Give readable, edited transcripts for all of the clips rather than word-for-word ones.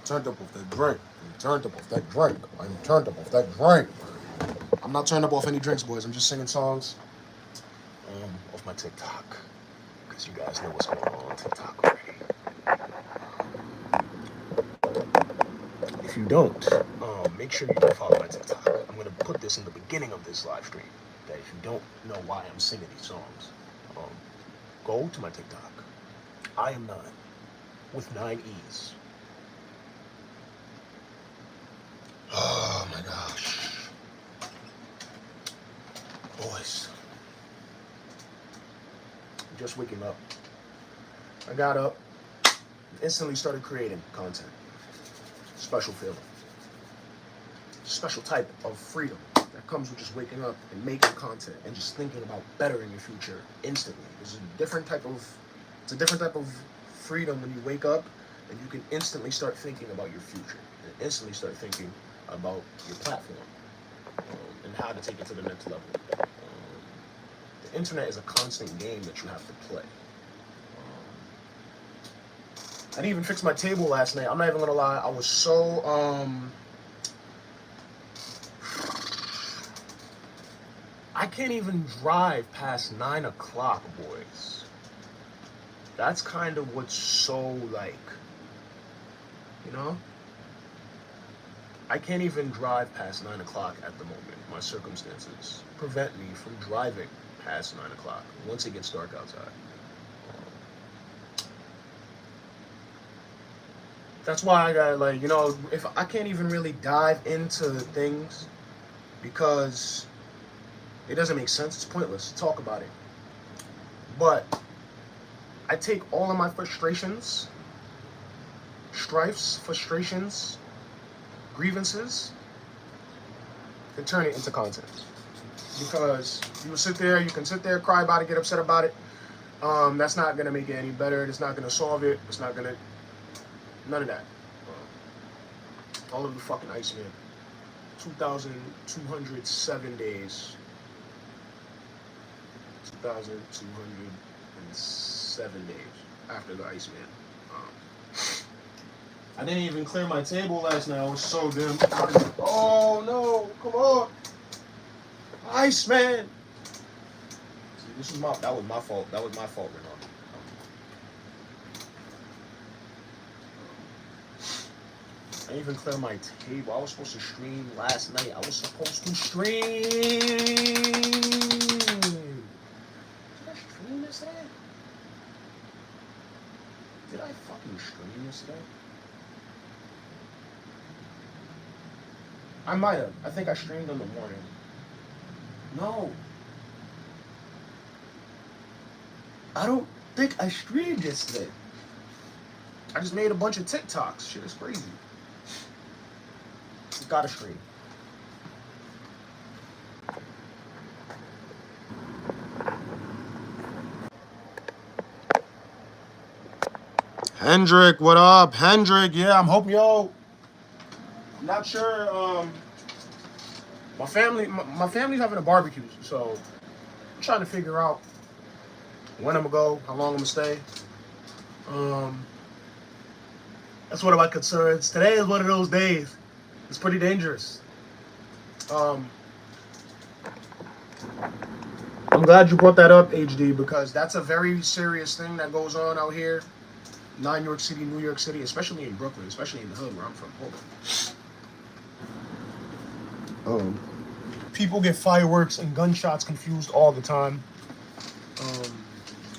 turned up off that drink. I'm turned up off that drink. I'm turned up off that drink. I'm not turned up off any drinks, boys. I'm just singing songs off my TikTok. Because you guys know what's going on TikTok already. If you don't, make sure you do follow my TikTok. I'm going to put this in the beginning of this live stream. Okay, if you don't know why I'm singing these songs, go to my TikTok. IAM9 with 9 E's. Oh my gosh. Boys. I'm just waking up. I got up, instantly started creating content. Special feeling. Special type of freedom that comes with just waking up and making content and just thinking about bettering your future instantly. It's a different type of freedom when you wake up and you can instantly start thinking about your future and instantly start thinking about your platform and how to take it to the next level. The internet is a constant game that you have to play. I didn't even fix my table last night. I'm not even gonna lie. I was so I can't even drive past 9 o'clock, boys. That's kind of what's so like, you know? I can't even drive past 9 o'clock at the moment. My circumstances prevent me from driving past 9 o'clock once it gets dark outside. That's why I got, like, you know, if I can't even really dive into things because it doesn't make sense. It's pointless to talk about it. But I take all of my frustrations, strifes, frustrations, grievances, and turn it into content. Because you can sit there, cry about it, get upset about it. That's not gonna make it any better. It's not gonna solve it. It's not gonna, none of that. All of the fucking Iceman. 2,207 days. 2,207 days after the Iceman. I didn't even clear my table last night. I was so damn. Oh no! Come on, Iceman. See, that was my fault. That was my fault, Renard. I didn't even clear my table. I was supposed to stream last night. I was supposed to stream. Yesterday? Did I fucking stream yesterday? I might have. I think I streamed in the morning. No. I don't think I streamed yesterday. I just made a bunch of TikToks. Shit is crazy. Gotta stream. Hendrick, what up? Hendrick, yeah, I'm hoping, yo. I'm not sure, my family's having a barbecue, so I'm trying to figure out when I'm gonna go, how long I'm gonna stay. That's one of my concerns. Today is one of those days. It's pretty dangerous. I'm glad you brought that up, HD, because that's a very serious thing that goes on out here. New York City, especially in Brooklyn, especially in the hood where I'm from. Hold on. People get fireworks and gunshots confused all the time.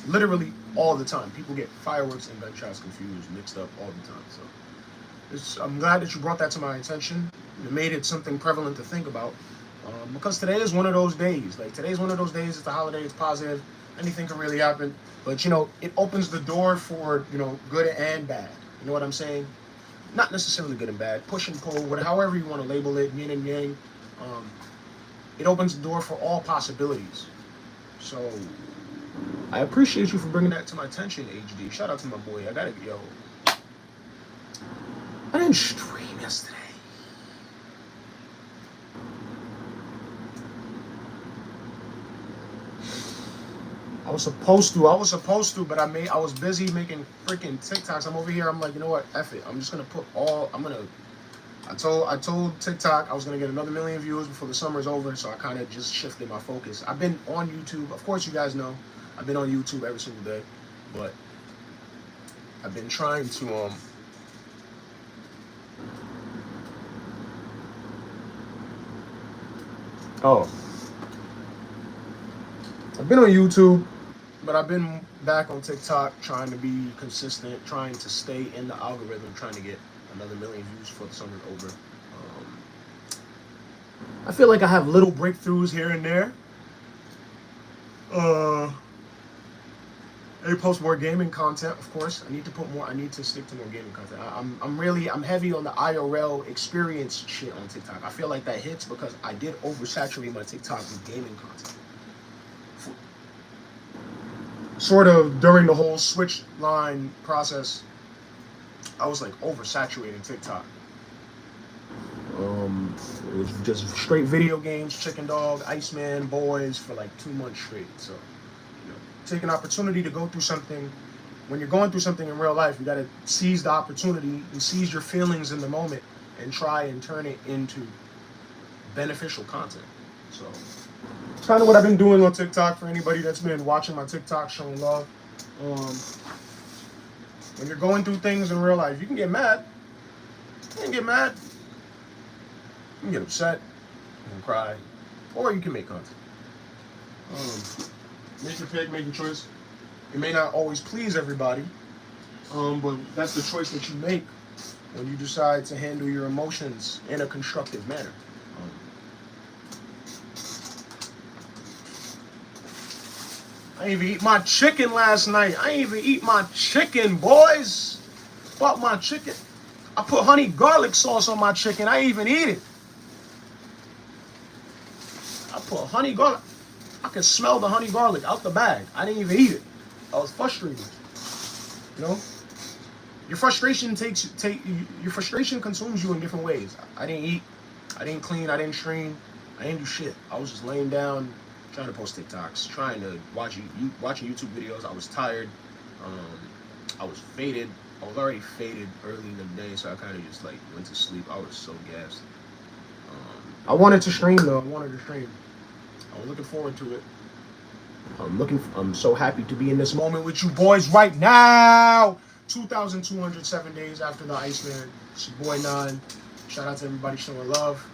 Literally all the time. People get fireworks and gunshots confused, mixed up all the time. So I'm glad that you brought that to my attention. You made it something prevalent to think about. Because today is one of those days. Like, today's one of those days. It's a holiday. It's positive. Anything can really happen. But, you know, it opens the door for, you know, good and bad. You know what I'm saying? Not necessarily good and bad. Push and pull, whatever, however you want to label it, yin and yang. It opens the door for all possibilities. So, I appreciate you for bringing that to my attention, HD. Shout out to my boy. I gotta, yo. I didn't stream yesterday. I was supposed to, but I was busy making freaking TikToks. I'm over here. I'm like, you know what? F it. I'm just gonna put all. I told TikTok I was gonna get another 1,000,000 views before the summer's over, so I kind of just shifted my focus. I've been on YouTube. Of course, you guys know I've been on YouTube every single day, but I've been trying to Oh, I've been on YouTube, but I've been back on TikTok trying to be consistent, trying to stay in the algorithm, trying to get another 1,000,000 views before the summer's over. I feel like I have little breakthroughs here and there. I post more gaming content, of course. I need to stick to more gaming content. I'm heavy on the IRL experience shit on TikTok. I feel like that hits because I did oversaturate my TikTok with gaming content. Sort of during the whole switch line process, I was like oversaturating TikTok. It was just straight video games, Chicken Dog, Iceman, Boys for like 2 months straight. So, take an opportunity to go through something. When you're going through something in real life, you got to seize the opportunity and seize your feelings in the moment and try and turn it into beneficial content. So, it's kind of what I've been doing on TikTok for anybody that's been watching my TikTok, showing love. When you're going through things in real life, you can get mad. You can get mad. You can get upset. You can cry. Or you can make content. Make your pick, make your choice. It may not always please everybody, but that's the choice that you make when you decide to handle your emotions in a constructive manner. I ain't even eat my chicken last night. I ain't even eat my chicken, boys. Bought my chicken. I put honey garlic sauce on my chicken. I ain't even eat it. I put honey garlic. I could smell the honey garlic out the bag. I didn't even eat it. I was frustrated. You know, your frustration consumes you in different ways. I didn't eat. I didn't clean. I didn't stream. I didn't do shit. I was just laying down, trying to post TikToks, trying to watching YouTube videos. I was tired. I was faded. I was already faded early in the day, so I kind of just like went to sleep. I was so gassed. I wanted to stream though. I was looking forward to it. I'm so happy to be in this moment with you boys right now. 2,207 days after the Iceman. It's your boy 9. Shout out to everybody showing love.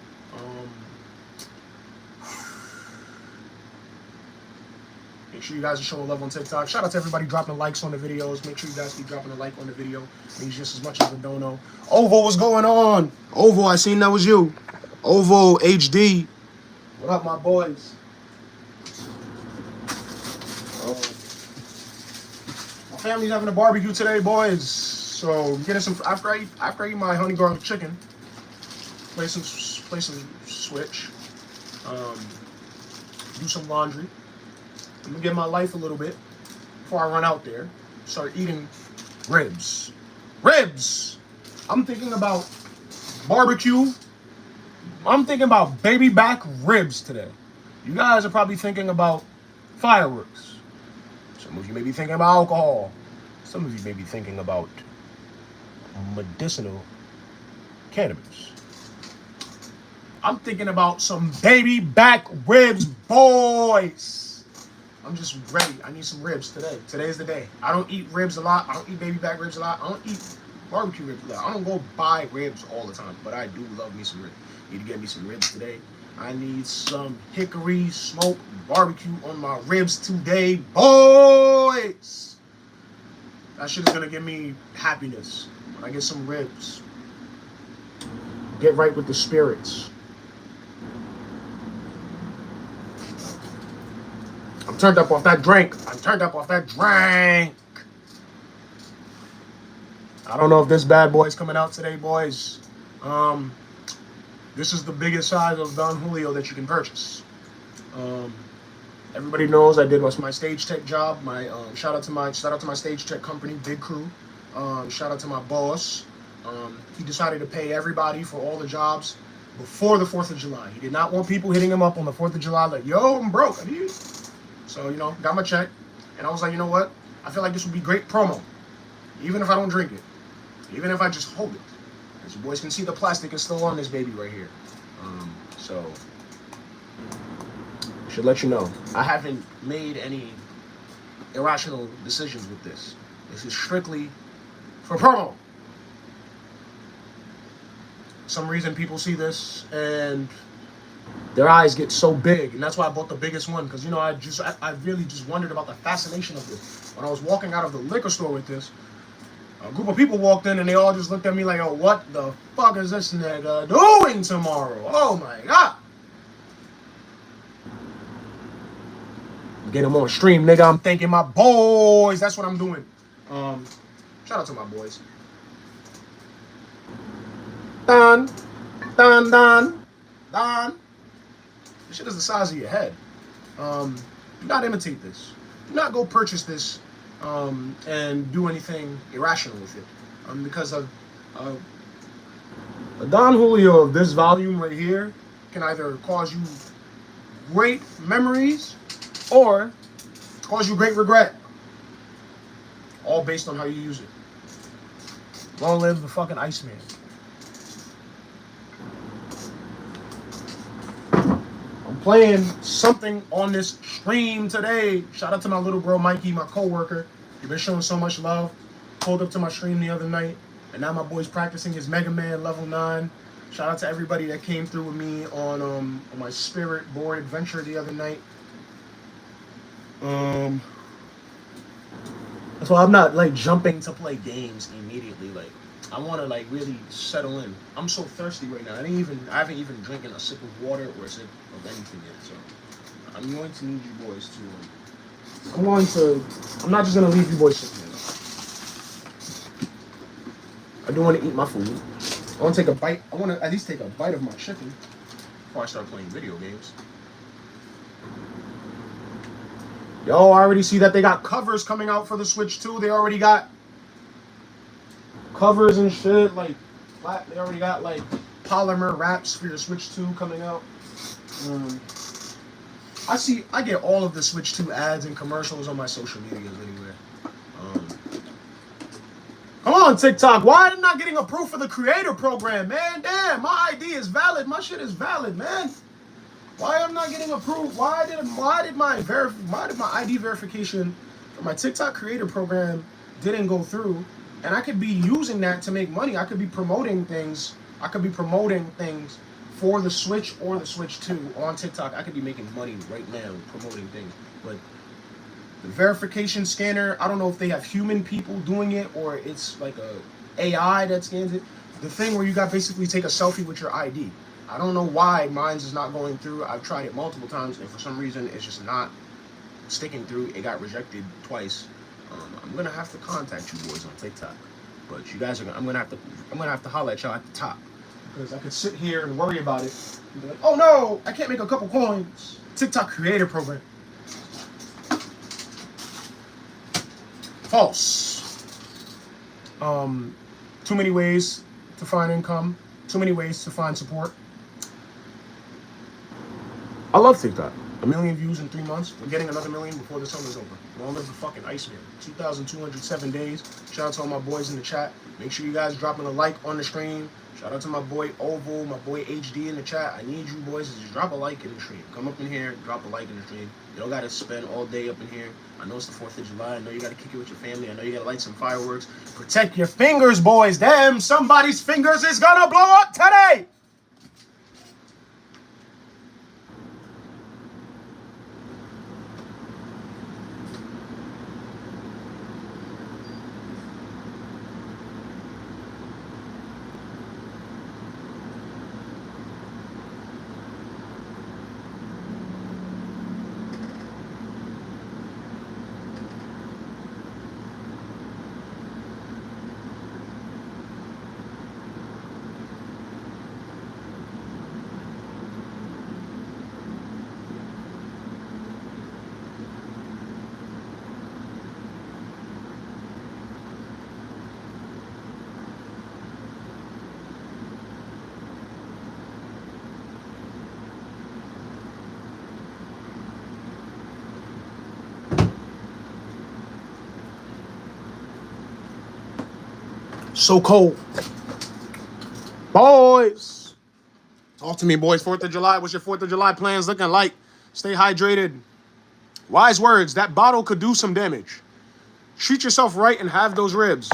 Make sure you guys are showing love on TikTok. Shout out to everybody dropping likes on the videos. Make sure you guys keep dropping a like on the video. It means just as much as a dono. Ovo, what's going on? Ovo, I seen that was you. Ovo HD. What up, my boys? My family's having a barbecue today, boys. So getting some after I eat my honey garlic chicken. Play some Switch. Do some laundry. I'm gonna get my life a little bit before I run out there. Start eating ribs. Ribs! I'm thinking about barbecue. I'm thinking about baby back ribs today. You guys are probably thinking about fireworks. Some of you may be thinking about alcohol. Some of you may be thinking about medicinal cannabis. I'm thinking about some baby back ribs, boys. I'm just ready. I need some ribs today. Today's the day. I don't eat ribs a lot. I don't eat baby back ribs a lot. I don't eat barbecue ribs a lot. I don't go buy ribs all the time, but I do love me some ribs. Need to get me some ribs today. I need some hickory smoked barbecue on my ribs today, boys. That shit is gonna give me happiness when I get some ribs. Get right with the spirits. I'm turned up off that drink. I don't know if this bad boy is coming out today, boys. This is the biggest size of Don Julio that you can purchase. Everybody knows I did my stage tech job. Shout out to my stage tech company, Big Crew. Shout out to my boss. He decided to pay everybody for all the jobs before the 4th of July. He did not want people hitting him up on the 4th of July like, yo, I'm broke. So, got my check. And I was like, you know what? I feel like this would be great promo. Even if I don't drink it. Even if I just hold it. As you boys can see, the plastic is still on this baby right here. So, should let you know. I haven't made any irrational decisions with this. This is strictly for promo. For some reason people see this and their eyes get so big, and that's why I bought the biggest one, because, you know, I really just wondered about the fascination of this. When I was walking out of the liquor store with this, a group of people walked in and they all just looked at me like, oh, what the fuck is this nigga doing tomorrow? Oh my god. Get him on stream, nigga. I'm thanking my boys. That's what I'm doing. Shout out to my boys. Don. This shit is the size of your head. Do not imitate this. Do not go purchase this and do anything irrational with it. Because a Don Julio of this volume right here can either cause you great memories or cause you great regret. All based on how you use it. Long live the fucking Iceman. I'm playing something on this stream today. Shout out to my little bro Mikey, my co-worker. You've been showing so much love. Pulled up to my stream the other night, and now my boy's practicing his Mega Man level 9. Shout out to everybody that came through with me on my Spirit board adventure the other night. That's why I'm not like jumping to play games immediately. Like, I want to like really settle in. I'm so thirsty right now. I haven't even drinking a sip of water or a sip of anything yet. So I'm going to need you boys to. I'm not just gonna leave you boys sitting there. I do want to eat my food. I want to take a bite. I want to at least take a bite of my chicken before I start playing video games. Yo, I already see that they got covers coming out for the Switch 2. They already got covers and shit. Like, they already got like polymer wraps for your Switch 2 coming out. I get all of the Switch 2 ads and commercials on my social medias anyway. Come on, TikTok. Why am I not getting approved for the creator program, man? Damn, my ID is valid. My shit is valid, man. Why am I not getting approved? Why did my ID verification for my TikTok creator program didn't go through? And I could be using that to make money. I could be promoting things. For the Switch or the Switch 2 on TikTok. I could be making money right now promoting things. But the verification scanner, I don't know if they have human people doing it or it's like a AI that scans it. The thing where you got basically take a selfie with your ID. I don't know why mine's is not going through. I've tried it multiple times, and for some reason, it's just not sticking through. It got rejected twice. I'm gonna have to contact you boys on TikTok, but you guys are. I'm gonna have to holler at y'all at the top, because I could sit here and worry about it. And be like, oh no, I can't make a couple coins. TikTok creator program. False. Too many ways to find income. Too many ways to find support. I love TikTok. 1 million views in 3 months. We're getting another 1 million before the summer's over. Long live the fucking Iceman. 2,207 days. Shout out to all my boys in the chat. Make sure you guys dropping a like on the stream. Shout out to my boy Oval, my boy HD in the chat. I need you boys to just drop a like in the stream. Come up in here, drop a like in the stream. You don't gotta spend all day up in here. I know it's the 4th of July. I know you gotta kick it with your family. I know you gotta light some fireworks. Protect your fingers, boys. Damn, somebody's fingers is gonna blow up today. So cold. Boys, talk to me, boys. 4th of July. What's your 4th of July plans looking like? Stay hydrated. Wise words. That bottle could do some damage. Treat yourself right and have those ribs.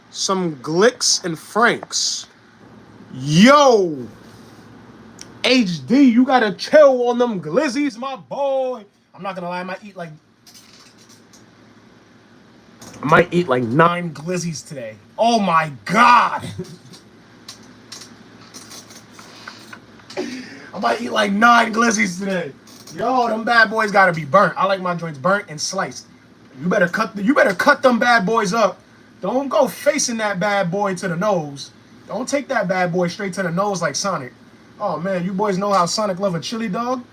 Some Glicks and Franks. Yo, HD, you gotta chill on them glizzies, my boy. I'm not gonna lie, I might eat like 9 glizzies today. Oh my god. I might eat like 9 glizzies today. Yo, them bad boys gotta be burnt. I like my joints burnt and sliced. You better cut them bad boys up. Don't go facing that bad boy to the nose. Don't take that bad boy straight to the nose like Sonic. Oh man, you boys know how Sonic love a chili dog?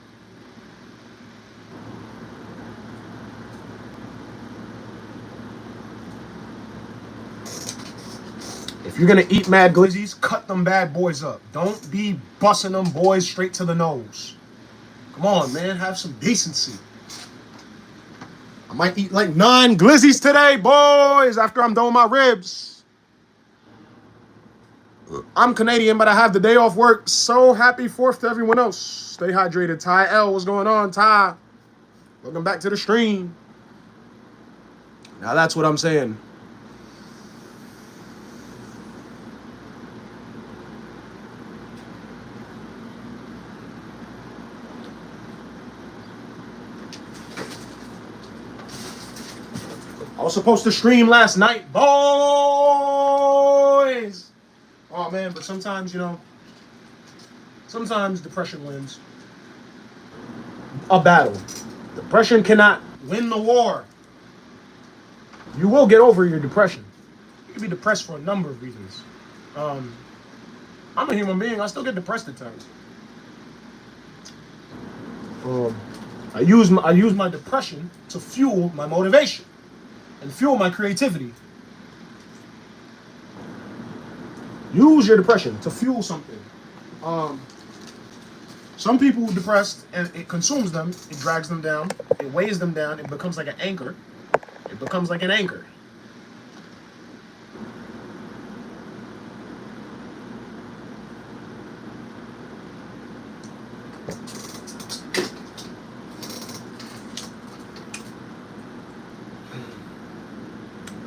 If you're gonna eat mad glizzies, cut them bad boys up. Don't be busting them boys straight to the nose. Come on, man, have some decency. I might eat like 9 glizzies today, boys, after I'm done with my ribs. I'm Canadian, but I have the day off work. So happy 4th to everyone else. Stay hydrated. Ty L, what's going on, Ty? Welcome back to the stream. Now that's what I'm saying. I was supposed to stream last night, boys. Oh man, but sometimes, sometimes depression wins a battle. Depression cannot win the war. You will get over your depression. You can be depressed for a number of reasons. I'm a human being. I still get depressed at times. I use my depression to fuel my motivation and fuel my creativity. Use your depression to fuel something. Some people are depressed and it consumes them, it drags them down, it weighs them down, it becomes like an anchor. It becomes like an anchor.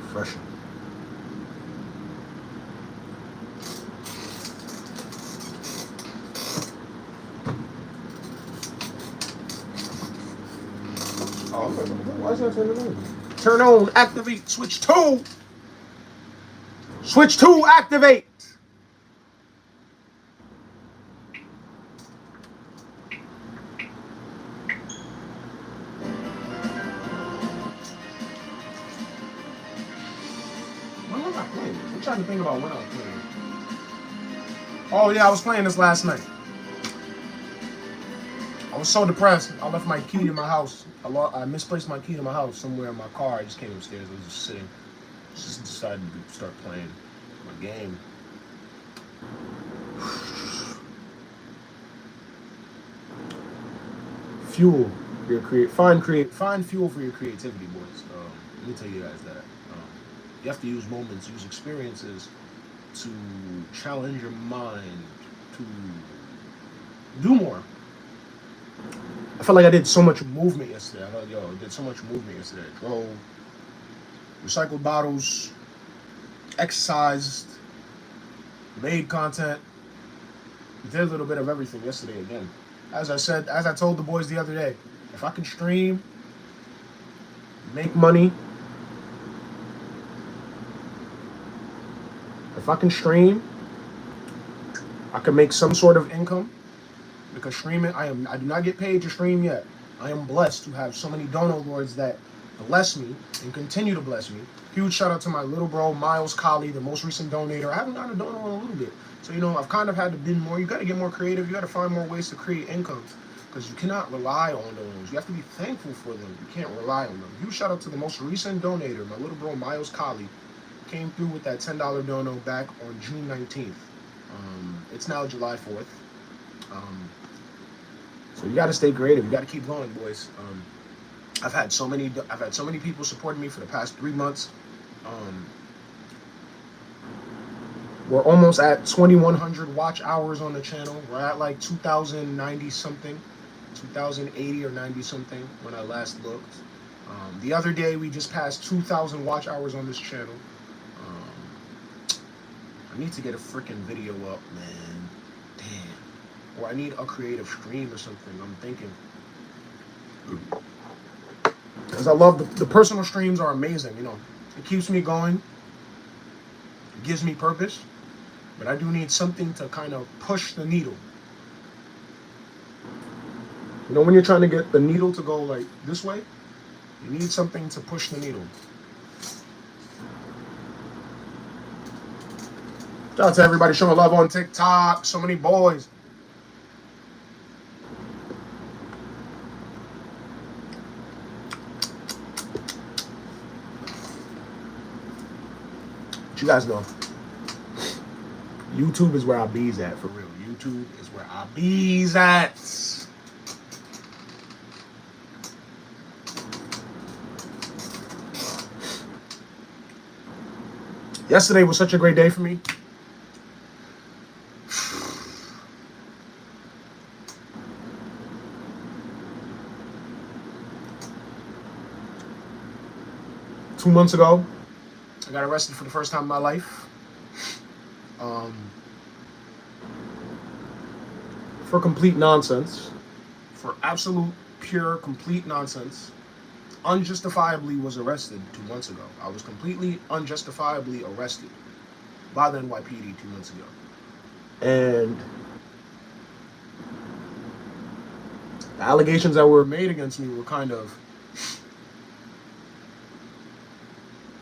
Refreshing. Why is that turning on? Turn on, activate, switch 2. Switch 2, activate. When was I playing? I'm trying to think about when I was playing. Oh yeah, I was playing this last night. I was so depressed. I left my key in my house. I misplaced my key in my house somewhere in my car. I just came upstairs. I was just sitting. Just decided to start playing my game. Fuel your find fuel for your creativity, boys. Let me tell you guys that. You have to use moments, use experiences to challenge your mind to do more. I felt like I did so much movement yesterday. I did so much movement yesterday. I drove, recycled bottles, exercised, made content, did a little bit of everything yesterday again. As I told the boys the other day, if I can stream, make money, if I can stream, I can make some sort of income. Because streaming, I do not get paid to stream yet. I am blessed to have so many dono lords that bless me and continue to bless me. Huge shout out to my little bro, Miles Colley, the most recent donator. I haven't gotten a dono in a little bit. So, I've kind of had to be more. You got to get more creative. You got to find more ways to create income. Because you cannot rely on those. You have to be thankful for them. You can't rely on them. Huge shout out to the most recent donator, my little bro, Miles Colley. Came through with that $10 dono back on June 19th. It's now July 4th. So you got to stay creative. You got to keep going, boys. I've had so many people supporting me for the past 3 months. We're almost at 2,100 watch hours on the channel. We're at like 2,090 something, 2,080 or 90 something when I last looked. The other day we just passed 2,000 watch hours on this channel. I need to get a freaking video up, man. Damn. Or I need a creative stream or something. I'm thinking. Because I love the personal streams are amazing. You know, it keeps me going. It gives me purpose. But I do need something to kind of push the needle. You know, when you're trying to get the needle to go like this way, you need something to push the needle. Shout out to everybody showing love on TikTok. So many boys. But you guys know, YouTube is where I bees at, for real. YouTube is where I bees at. Yesterday was such a great day for me. Two months ago, I got arrested for the first time in my life. For complete nonsense. For absolute, pure, complete nonsense. Unjustifiably was arrested 2 months ago. I was completely unjustifiably arrested by the NYPD 2 months ago. And the allegations that were made against me were kind of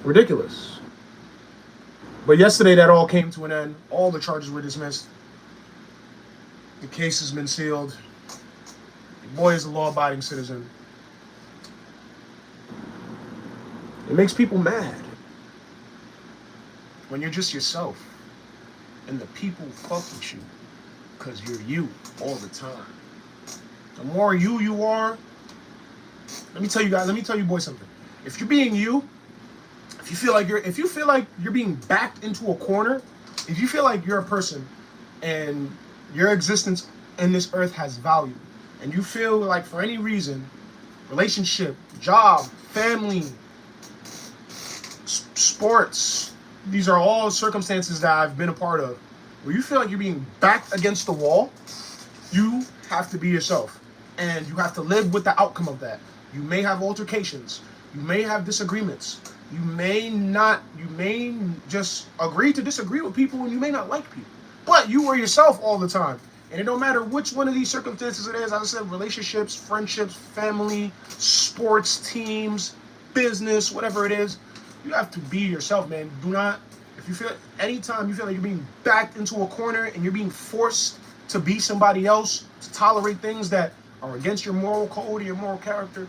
ridiculous. But yesterday that all came to an end. All the charges were dismissed. The case has been sealed. The boy is a law-abiding citizen. It makes people mad when you're just yourself and the people fuck with you because you're you all the time. The more you are, let me tell you boys something. If you're being you, if you feel like you're being backed into a corner, if you feel like you're a person and your existence in this earth has value, and you feel like for any reason, relationship, job, family, sports, these are all circumstances that I've been a part of, where you feel like you're being backed against the wall, you have to be yourself. And you have to live with the outcome of that. You may have altercations. You may have disagreements. You may just agree to disagree with people, and you may not like people. But you are yourself all the time. And it don't matter which one of these circumstances it is. As I said, relationships, friendships, family, sports, teams, business, whatever it is. You have to be yourself, man. Do not, anytime you feel like you're being backed into a corner and you're being forced to be somebody else, to tolerate things that are against your moral code or your moral character,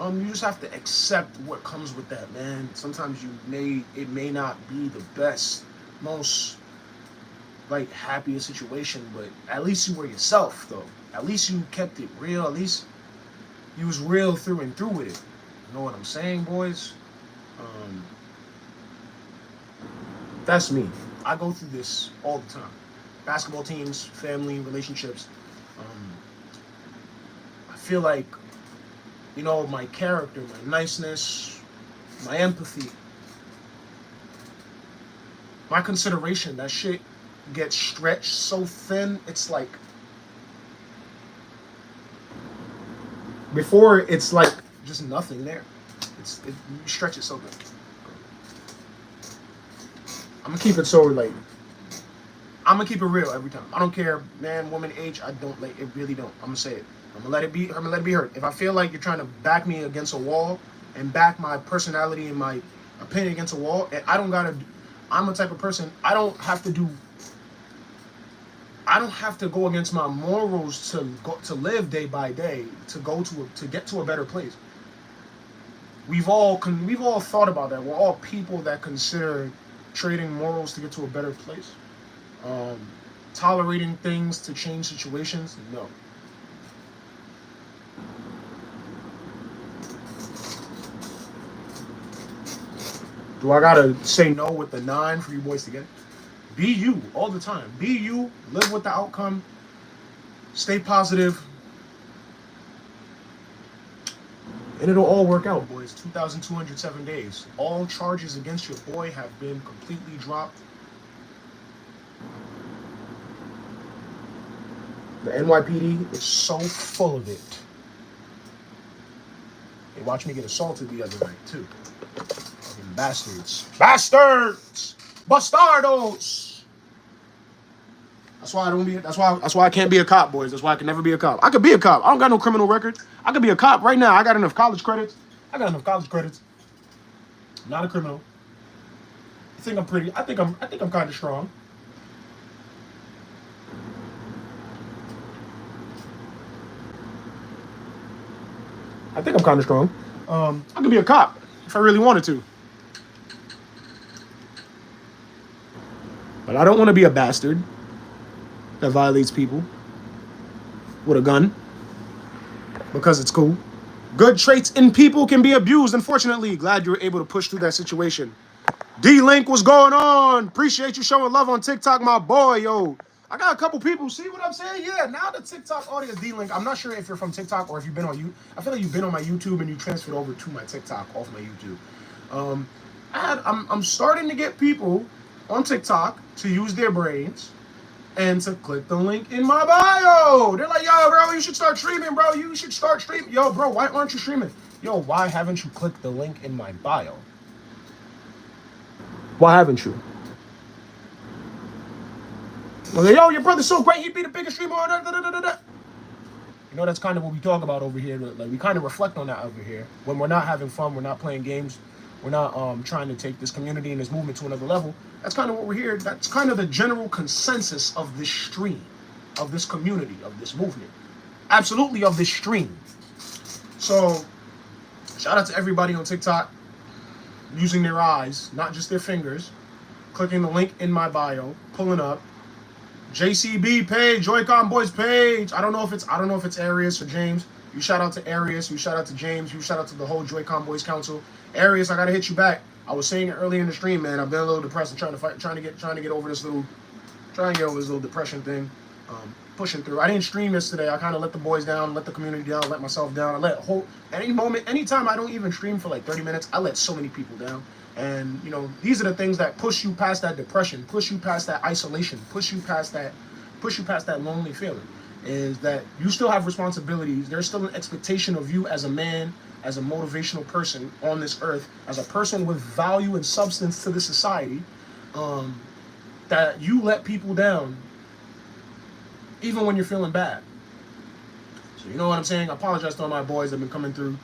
you just have to accept what comes with that, man. Sometimes it may not be the best, most like happiest situation, but at least you were yourself, though. At least you kept it real. At least you was real through and through with it. You know what I'm saying, boys? That's me. I go through this all the time. Basketball teams, family, relationships. I feel like, you know, my character, my niceness, my empathy, my consideration, that shit gets stretched so thin. It's like, before it's like just nothing there. You stretch it so good. I'm gonna keep it so like, I'm gonna keep it real every time. I don't care, man, woman, age. I don't like it. Really don't. I'm gonna say it. I'm gonna let it be. I'm gonna let it be heard. If I feel like you're trying to back me against a wall and back my personality and my opinion against a wall, and I don't gotta. I'm a type of person. I don't have to go against my morals to live day by day, to get to a better place. We've all thought about that. We're all people that consider trading morals to get to a better place. Tolerating things to change situations, no. Do I gotta say no with the 9 for you boys to get it? Be you all the time. Be you. Live with the outcome. Stay positive. And it'll all work out, boys. 2,207 days. All charges against your boy have been completely dropped. The NYPD is so full of it. They watched me get assaulted the other night, too. Fucking bastards. Bastards! Bastardos! That's why I don't be. That's why I can't be a cop, boys. That's why I can never be a cop. I could be a cop. I don't got no criminal record. I could be a cop right now. I got enough college credits. I'm not a criminal. I think I'm pretty. I think I'm kind of strong. I think I'm kind of strong. I could be a cop if I really wanted to. But I don't want to be a bastard that violates people with a gun because it's cool. Good traits in people can be abused, unfortunately. Glad you were able to push through that situation. D-Link, what's going on? Appreciate you showing love on TikTok, my boy, yo. I got a couple people. See what I'm saying? Yeah, now the TikTok audience, D-Link. I'm not sure if you're from TikTok or if you've been on YouTube. I feel like you've been on my YouTube and you transferred over to my TikTok off my YouTube. I'm starting to get people on TikTok to use their brains and to click the link in my bio. They're like, yo, bro, you should start streaming, bro. You should start streaming. Yo, bro, why aren't you streaming? Yo, why haven't you clicked the link in my bio? Why haven't you? Like, yo, your brother's so great. He'd be the biggest streamer. You know, that's kind of what we talk about over here. Like, we kind of reflect on that over here. When we're not having fun, we're not playing games, we're not trying to take this community and this movement to another level. That's kind of what we're here. That's kind of the general consensus of this stream, of this community, of this movement. Absolutely of this stream. So, shout out to everybody on TikTok using their eyes, not just their fingers, clicking the link in my bio, pulling up. JCB page, Joy-Con Boys page. I don't know if it's Arius or James. You shout out to Arius, you shout out to James, you shout out to the whole Joy-Con Boys Council. Arius, I gotta hit you back. I was saying it earlier in the stream, man. I've been a little depressed and trying to get over this little depression thing. Pushing through. I didn't stream yesterday. I kind of let the boys down, let the community down, let myself down. Anytime I don't even stream for like 30 minutes, I let so many people down. And, you know, these are the things that push you past that depression, push you past that isolation, push you past that lonely feeling, is that you still have responsibilities. There's still an expectation of you as a man, as a motivational person on this earth, as a person with value and substance to the society, that you let people down even when you're feeling bad. So you know what I'm saying? I apologize to all my boys that have been coming through.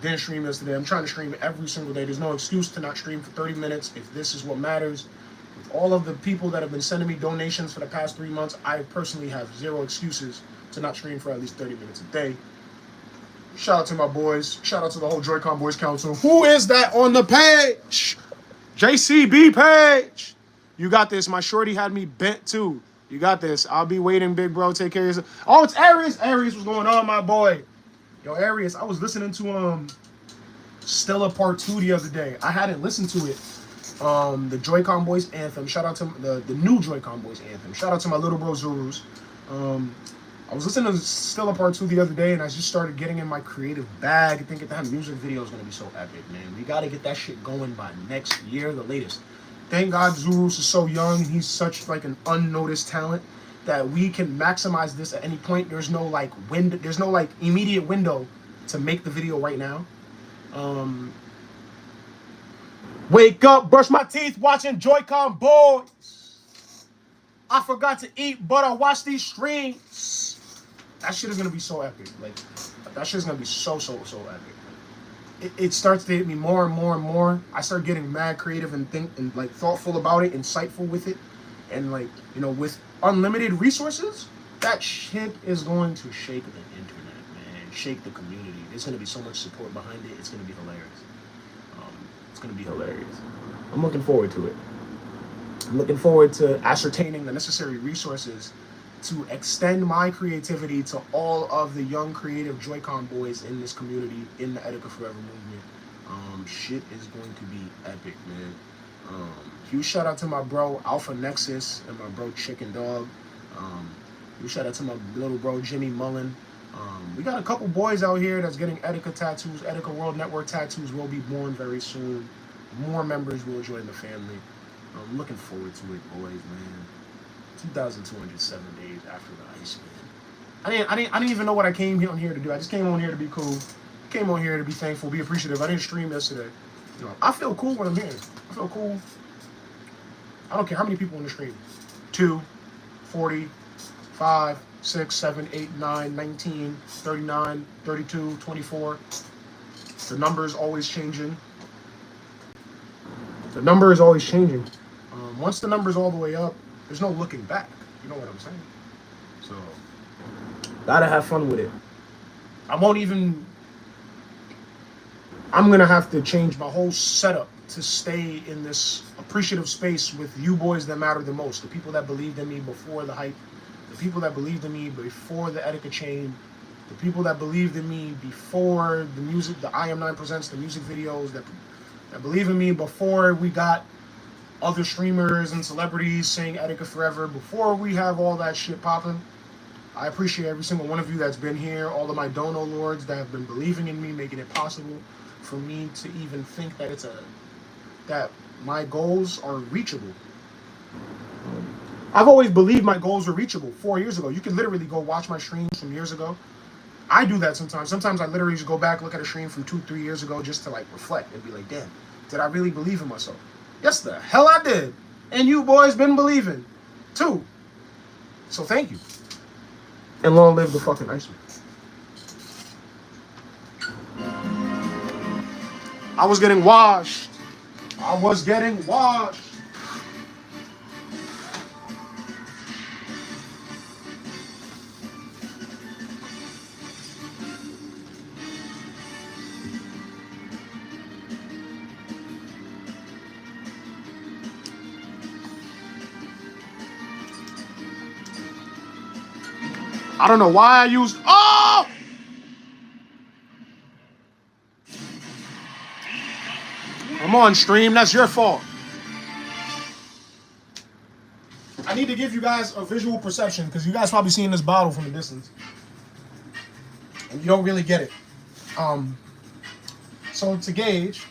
Didn't stream yesterday. I'm trying to stream every single day. There's no excuse to not stream for 30 minutes if this is what matters. With all of the people that have been sending me donations for the past 3 months, I personally have zero excuses to not stream for at least 30 minutes a day. Shout out to my boys. Shout out to the whole Joy-Con Boys Council. Who is that on the page? JCB page. You got this. My shorty had me bent too. You got this. I'll be waiting, big bro. Take care of yourself. Oh, it's Arius. Arius, what's going on, my boy? Yo, Arius, I was listening to Stella Part 2 the other day. I hadn't listened to it. The Joy-Con Boys anthem. Shout out to the new Joy-Con Boys anthem. Shout out to my little bro Zurus. I was listening to Stella Part 2 the other day, and I just started getting in my creative bag, thinking that music video is going to be so epic, man. We got to get that shit going by next year, the latest. Thank God Zurus is so young, and he's such like an unnoticed talent that we can maximize this at any point. There's no like immediate window to make the video right now. Wake up, brush my teeth, watching Joy-Con Boys. I forgot to eat, but I watched these streams. That shit is gonna be so epic. Like, that shit is gonna be so epic. It starts to hit me more and more and more. I start getting mad creative and like thoughtful about it, insightful with it, and like, you know, with unlimited resources, that shit is going to shake the internet, man. Shake the community. There's gonna be so much support behind it. It's gonna be hilarious. I'm looking forward to it. I'm looking forward to ascertaining the necessary resources to extend my creativity to all of the young creative Joy-Con boys in this community, in the ETIKA Forever movement. Shit is going to be epic, man. Huge shout out to my bro Alpha Nexus and my bro Chicken Dog. Huge shout out to my little bro Jimmy Mullen. We got a couple boys out here that's getting ETIKA tattoos. ETIKA World Network tattoos will be born very soon. More members will join the family. I'm looking forward to it, boys, man. 2,207 days after the ice, man. I didn't even know what I came on here to do. I just came on here to be cool. Came on here to be thankful, be appreciative. I didn't stream yesterday. You know, I feel cool when I'm here. I feel cool. I don't care how many people in the stream. 2, 40, 5, 6, 7, 8, 9, 19, 39, 32, 24. The number is always changing. The number is always changing. Once the number's all the way up, there's no looking back. You know what I'm saying? So, gotta have fun with it. I'm gonna have to change my whole setup to stay in this appreciative space with you boys that matter the most. The people that believed in me before the hype. The people that believed in me before the ETIKA chain. The people that believed in me before the music, the IAM9INE Presents, the music videos, that believe in me before we got other streamers and celebrities saying ETIKA forever, before we have all that shit popping. I appreciate every single one of you that's been here, all of my dono lords that have been believing in me, making it possible for me to even think that that my goals are reachable. I've always believed my goals were reachable 4 years ago. You can literally go watch my streams from years ago. I do that sometimes. Sometimes I literally just go back, look at a stream from 2-3 years ago just to like reflect and be like, damn, did I really believe in myself? Yes, the hell I did. And you boys been believing too. So thank you. And long live the fucking Iceman. I was getting washed. I was getting washed. I don't know why I used. Oh! I'm on stream. That's your fault. I need to give you guys a visual perception because you guys probably seen this bottle from a distance, and you don't really get it. So to gauge,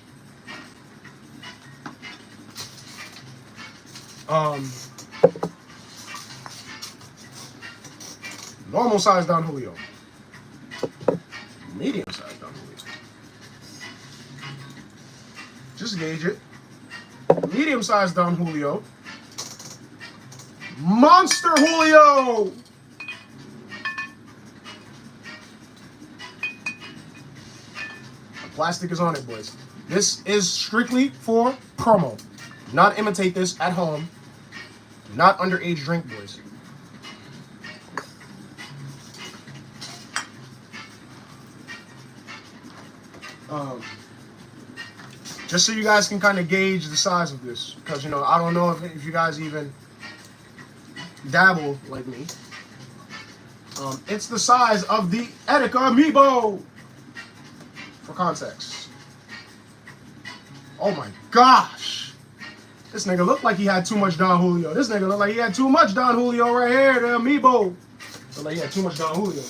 normal size Don Julio, medium size Don Julio. Just gauge it. Medium size Don Julio. Monster Julio. The plastic is on it, boys. This is strictly for promo. Do not imitate this at home. Do not underage drink, boys. Just so you guys can kind of gauge the size of this, because, you know, I don't know if you guys even dabble like me. It's the size of the ETIKA Amiibo. For context. Oh my gosh. This nigga looked like he had too much Don Julio. This nigga looked like he had too much Don Julio right here, the Amiibo. Looked like he had too much Don Julio.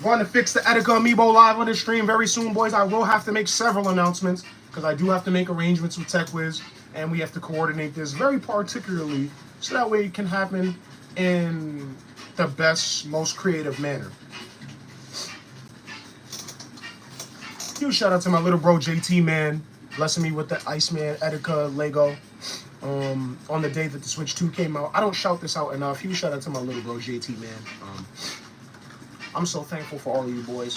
Going to fix the ETIKA Amiibo live on this stream very soon, boys. I will have to make several announcements because I do have to make arrangements with TechWiz, and we have to coordinate this very particularly so that way it can happen in the best, most creative manner. Huge shout out to my little bro JT, man, blessing me with the Iceman ETIKA Lego on the day that the Switch 2 came out. I don't shout this out enough. Huge shout out to my little bro JT, man. I'm so thankful for all of you boys.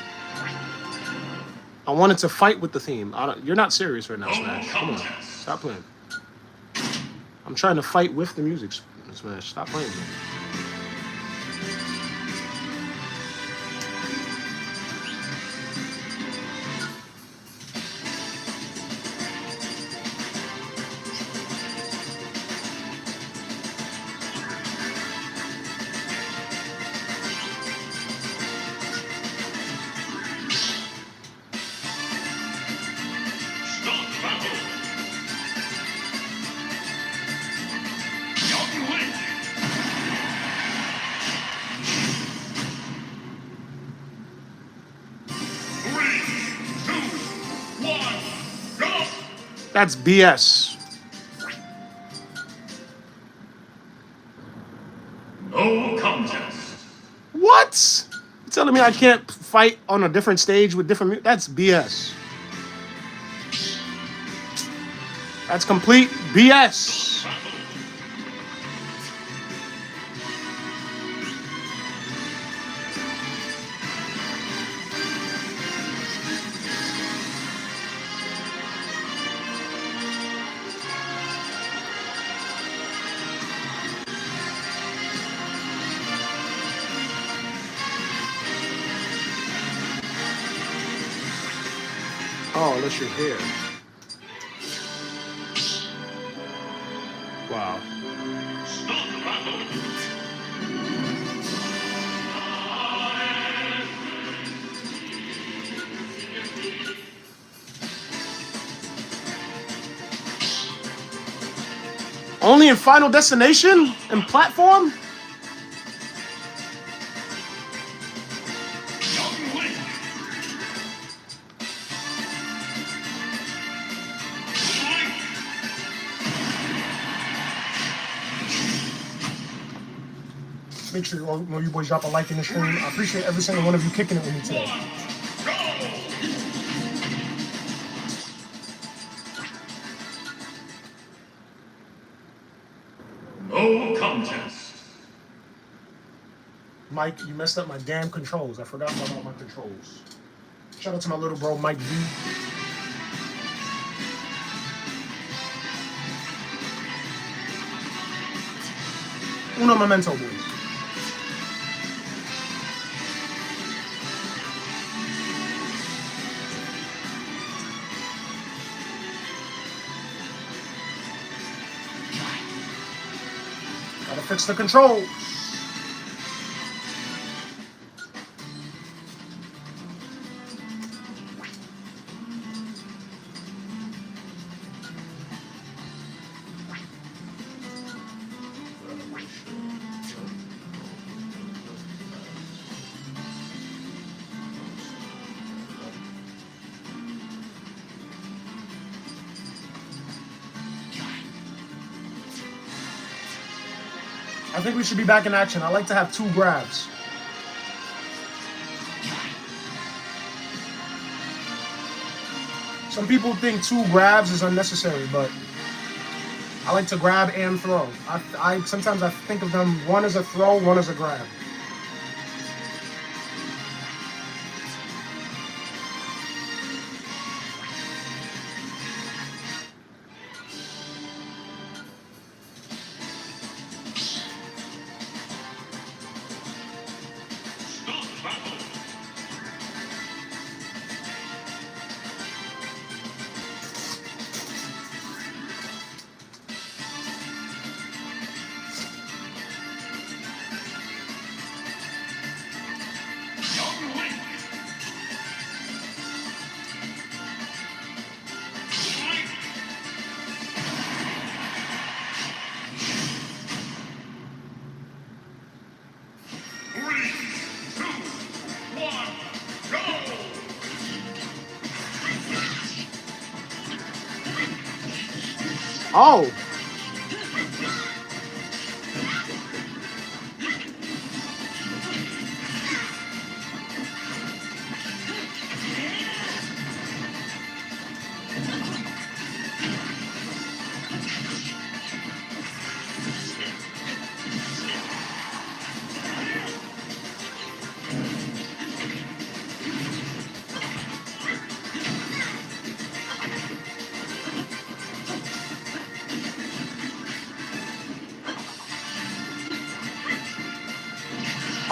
I wanted to fight with the theme. You're not serious right now, Smash. Come on. Stop playing. I'm trying to fight with the music, Smash. Stop playing, man. That's BS. No contest. What? You telling me I can't fight on a different stage with different... That's BS. That's complete BS. Oh, unless you're here. Wow. Only in Final Destination and platform? Make sure all you boys drop a like in the stream. I appreciate every single one of you kicking it with me today. No contest. Mike, you messed up my damn controls. I forgot about my controls. Shout out to my little bro, Mike B. Uno momento, boys. Gotta fix the controls. I think we should be back in action. I like to have 2 grabs. Some people think 2 grabs is unnecessary, but I like to grab and throw. Sometimes I think of them, one as a throw, one as a grab. Oh.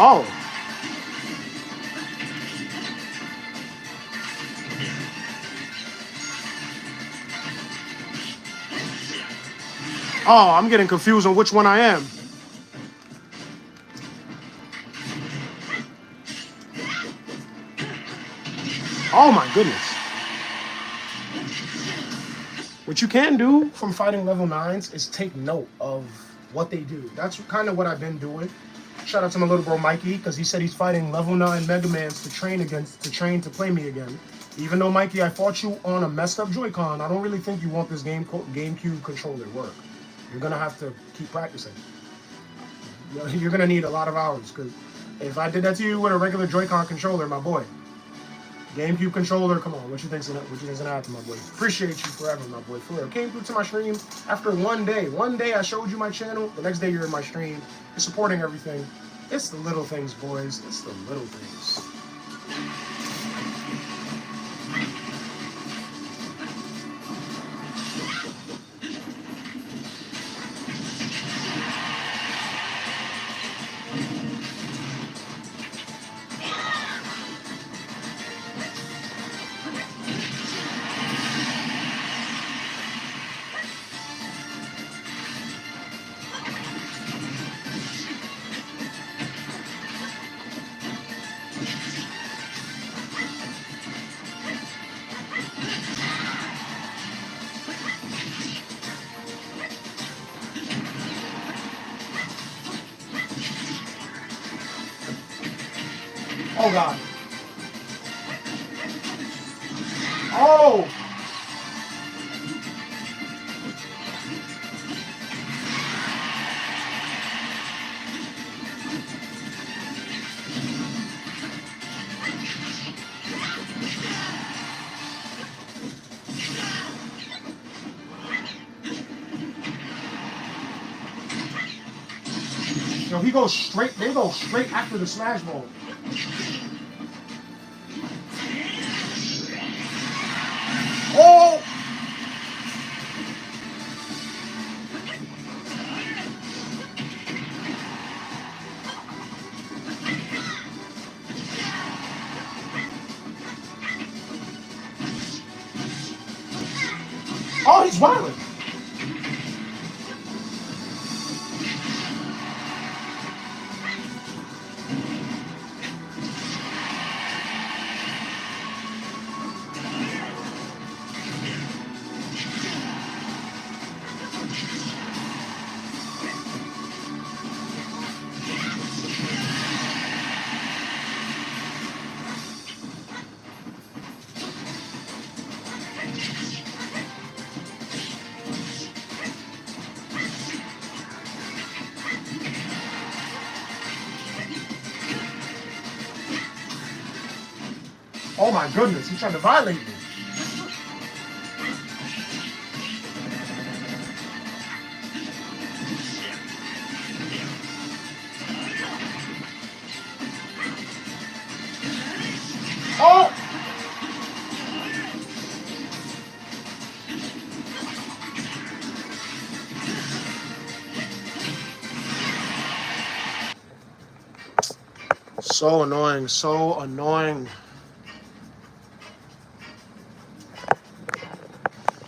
Oh. Oh, I'm getting confused on which one I am. Oh my goodness. What you can do from fighting level 9s is take note of what they do. That's kind of what I've been doing. Shout out to my little bro Mikey, because he said he's fighting level 9 Mega Mans to train to play me again. Even though, Mikey, I fought you on a messed up Joy-Con, I don't really think you want this GameCube controller to work. You're going to have to keep practicing. You're going to need a lot of hours, because if I did that to you with a regular Joy-Con controller, my boy, GameCube controller, come on, what you think's gonna happen, my boy? Appreciate you forever, my boy. For real. Came through to my stream after one day. One day I showed you my channel. The next day you're in my stream. You're supporting everything. It's the little things, boys. It's the little things. Oh, God. Oh! Yo, he goes straight, they go straight after the smash ball. Oh! Oh, he's violent. Oh my goodness, he's trying to violate me. Oh! So annoying, so annoying.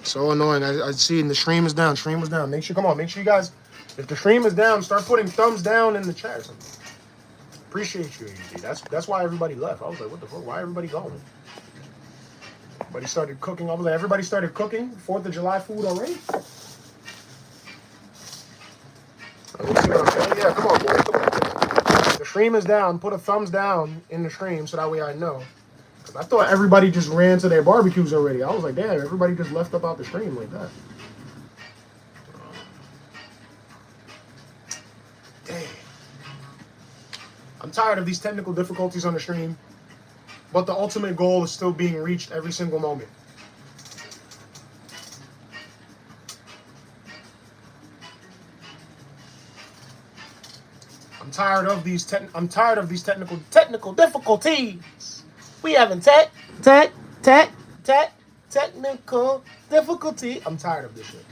So annoying. I see the stream is down. Stream is down. Make sure, come on, make sure you guys, if the stream is down, start putting thumbs down in the chat or something. Appreciate you, AD. That's why everybody left. I was like, what the fuck? Why everybody going? Everybody started cooking. I was like, everybody started cooking 4th of July food already? Yeah, come on, boy. Come on. The stream is down. Put a thumbs down in the stream so that way I know. Because I thought everybody just ran to their barbecues already. I was like, damn, everybody just left up out the stream like that. Dang. I'm tired of these technical difficulties on the stream, but the ultimate goal is still being reached every single moment. I'm tired of these technical difficulties. We having technical difficulty. I'm tired of this shit.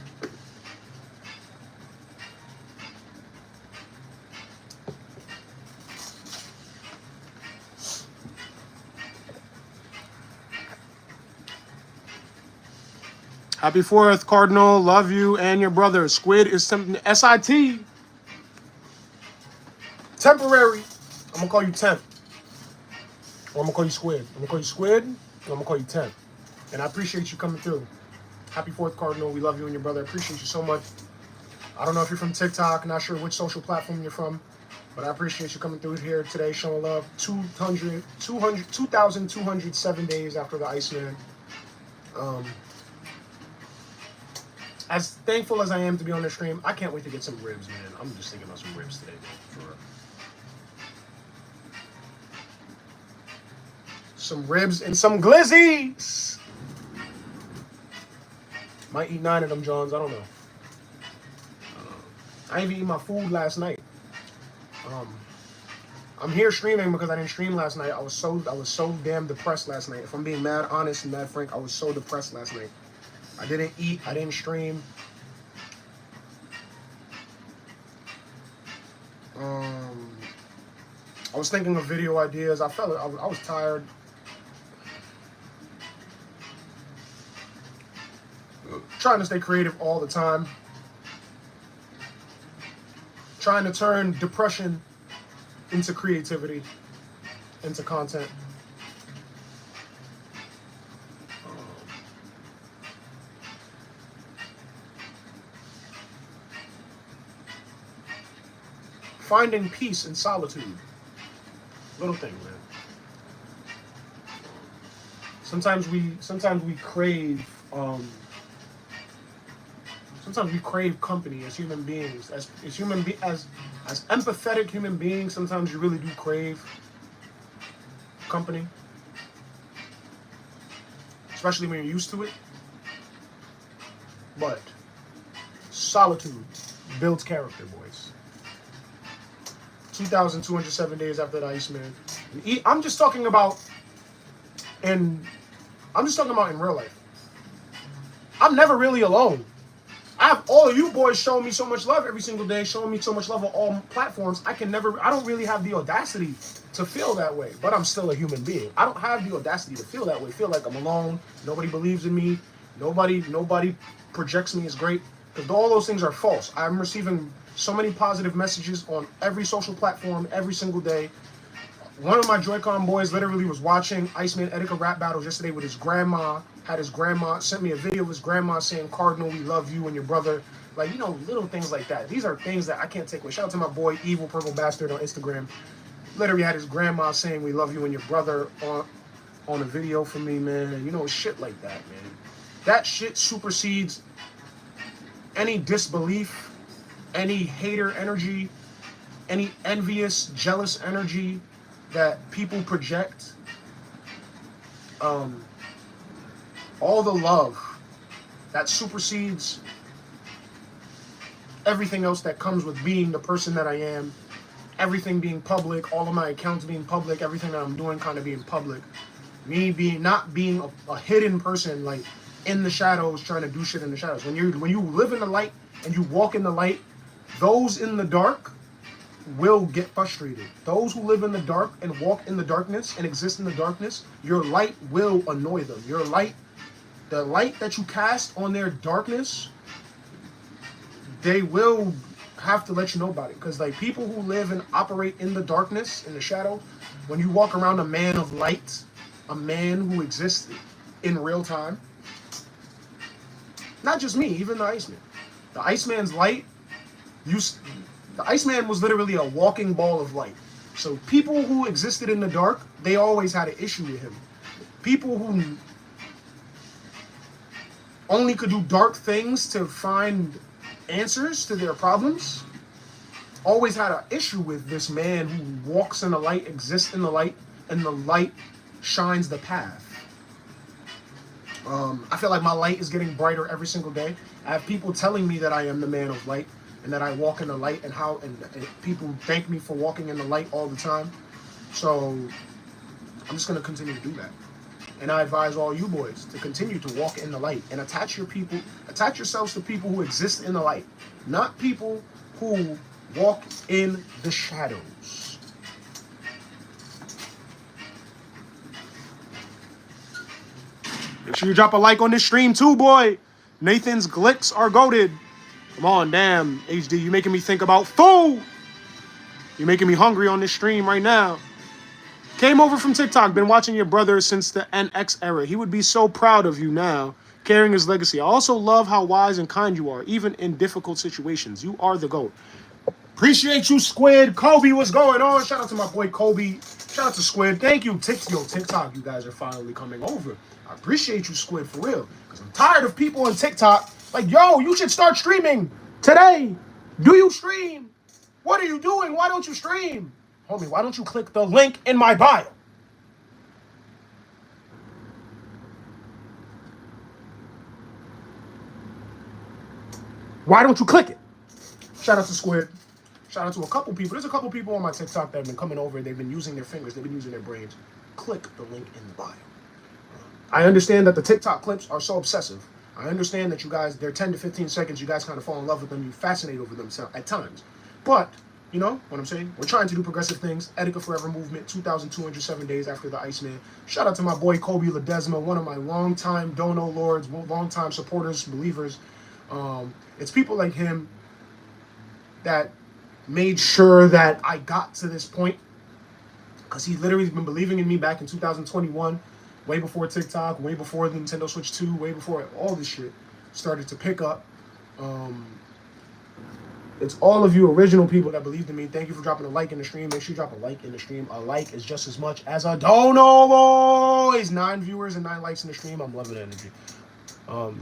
Happy 4th, Cardinal. Love you and your brother. Squid is something. SIT. Temporary. I'm going to call you Temp. Or I'm going to call you Squid. I'm going to call you Squid. Or I'm going to call you Temp. And I appreciate you coming through. Happy 4th, Cardinal. We love you and your brother. I appreciate you so much. I don't know if you're from TikTok. Not sure which social platform you're from. But I appreciate you coming through here today, showing love. 2,207 days after the Iceman. As thankful as I am to be on the stream, I can't wait to get some ribs, man. I'm just thinking about some ribs today, man. For real. Some ribs and some glizzies. Might eat 9 of them, Johns. I don't know. I didn't even eat my food last night. I'm here streaming because I didn't stream last night. I was so damn depressed last night. If I'm being mad honest and mad frank, I was so depressed last night. I didn't eat. I didn't stream. I was thinking of video ideas. I was tired. Trying to stay creative all the time. Trying to turn depression into creativity, into content. Finding peace in solitude. Little thing, man. Sometimes we crave company as human beings. As empathetic human beings, sometimes you really do crave company. Especially when you're used to it. But solitude builds character, boys. 2,207 days after the Iceman. I'm just talking about in real life. I'm never really alone. I have all of you boys showing me so much love every single day, showing me so much love on all platforms. I don't really have the audacity to feel that way, but I'm still a human being. I don't have the audacity to feel that way, feel like I'm alone, nobody believes in me, nobody projects me as great, because all those things are false. I'm receiving so many positive messages on every social platform, every single day. One of my Joy-Con boys literally was watching Iceman ETIKA rap battles yesterday with his grandma. Had his grandma sent me a video of his grandma saying, "Cardinal, we love you and your brother." Like, little things like that. These are things that I can't take away. Shout out to my boy, Evil Purple Bastard on Instagram. Literally had his grandma saying, "We love you and your brother" on a video for me, man. Shit like that, man. That shit supersedes any disbelief, any hater energy, any envious, jealous energy that people project. All the love that supersedes everything else that comes with being the person that I am, everything being public, all of my accounts being public, everything that I'm doing kind of being public, me not being a hidden person, like in the shadows, trying to do shit in the shadows. When you live in the light and you walk in the light, those in the dark will get frustrated. Those who live in the dark and walk in the darkness and exist in the darkness, your light will annoy them. Your light, the light that you cast on their darkness, they will have to let you know about it. Because like people who live and operate in the darkness, in the shadow, when you walk around a man of light, a man who exists in real time, not just me, even the Iceman. The Iceman's light, the Iceman was literally a walking ball of light. So people who existed in the dark, they always had an issue with him. People who only could do dark things to find answers to their problems always had an issue with this man who walks in the light, exists in the light, and the light shines the path. I feel like my light is getting brighter every single day. I have people telling me that I am the man of light and that I walk in the light, and people thank me for walking in the light all the time. So I'm just gonna continue to do that. And I advise all you boys to continue to walk in the light and attach yourselves to people who exist in the light, not people who walk in the shadows. Make sure you drop a like on this stream too, boy. Nathan's Glicks are goated. Come on, damn, HD, you making me think about food. You're making me hungry on this stream right now. Came over from TikTok, been watching your brother since the NX era. He would be so proud of you now, carrying his legacy. I also love how wise and kind you are, even in difficult situations. You are the GOAT. Appreciate you, Squid. Kobe, what's going on? Shout out to my boy Kobe. Shout out to Squid. Thank you, TikTok. You guys are finally coming over. I appreciate you, Squid, for real. Because I'm tired of people on TikTok like, yo, you should start streaming today. Do you stream? What are you doing? Why don't you stream? Homie, why don't you click the link in my bio? Why don't you click it? Shout out to Squid. Shout out to a couple people. There's a couple people on my TikTok that have been coming over. They've been using their fingers. They've been using their brains. Click the link in the bio. I understand that the TikTok clips are so obsessive. I understand that you guys, they're 10 to 15 seconds. You guys kind of fall in love with them. You fascinate over them at times. But, you know what I'm saying? We're trying to do progressive things. ETIKA Forever movement, 2,207 days after the Iceman. Shout out to my boy Kobe Ledesma, one of my longtime dono lords, longtime supporters, believers. It's people like him that made sure that I got to this point, because he literally has been believing in me back in 2021, way before TikTok, way before the Nintendo Switch 2, way before all this shit started to pick up. It's all of you original people that believed in me. Thank you for dropping a like in the stream. Make sure you drop a like in the stream. A like is just as much as a dono, boys. 9 viewers and 9 likes in the stream. I'm loving the energy.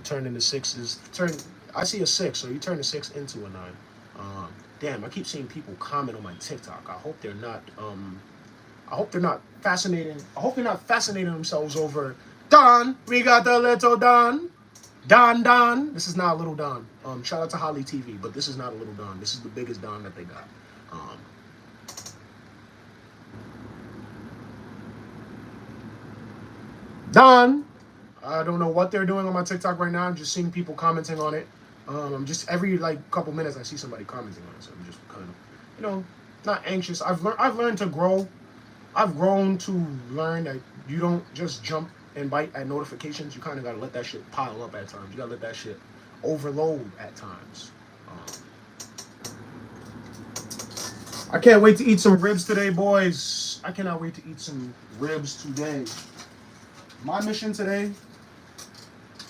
Turn into 6s. I see a 6, so you turn a 6 into a 9. Damn, I keep seeing people comment on my TikTok. I hope they're not fascinating. I hope they're not fascinating themselves over Don. We got the little Don. Don. This is not a little Don. Shout out to Holly TV, but this is not a little Don. This is the biggest Don that they got. Don. I don't know what they're doing on my TikTok right now. I'm just seeing people commenting on it. I'm just every couple minutes I see somebody commenting on it, so I'm just kind of, not anxious. I've learned to grow. I've grown to learn that you don't just jump and bite at notifications. You kind of gotta let that shit pile up at times. You gotta let that shit overload at times. I can't wait to eat some ribs today, boys. I cannot wait to eat some ribs today. My mission today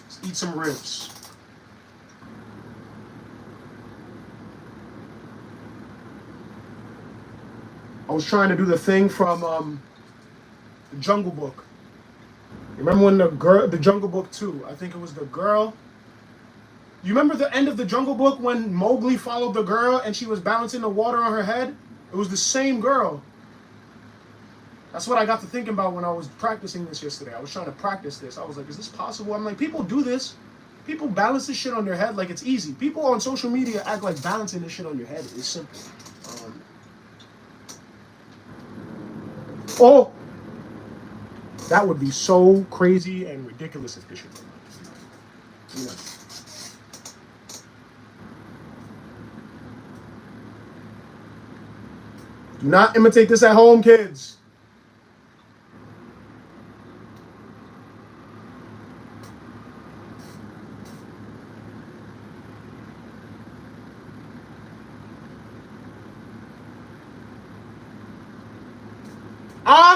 is eat some ribs. I was trying to do the thing from the Jungle Book. You remember when the Jungle Book 2, I think it was the girl. You remember the end of the Jungle Book when Mowgli followed the girl and she was balancing the water on her head? It was the same girl. That's what I got to thinking about when I was practicing this yesterday. I was trying to practice this. I was like, is this possible? I'm like, people do this. People balance this shit on their head like it's easy. People on social media act like balancing this shit on your head is simple. Oh, that would be so crazy and ridiculous if this shit were not. Do not imitate this at home, kids.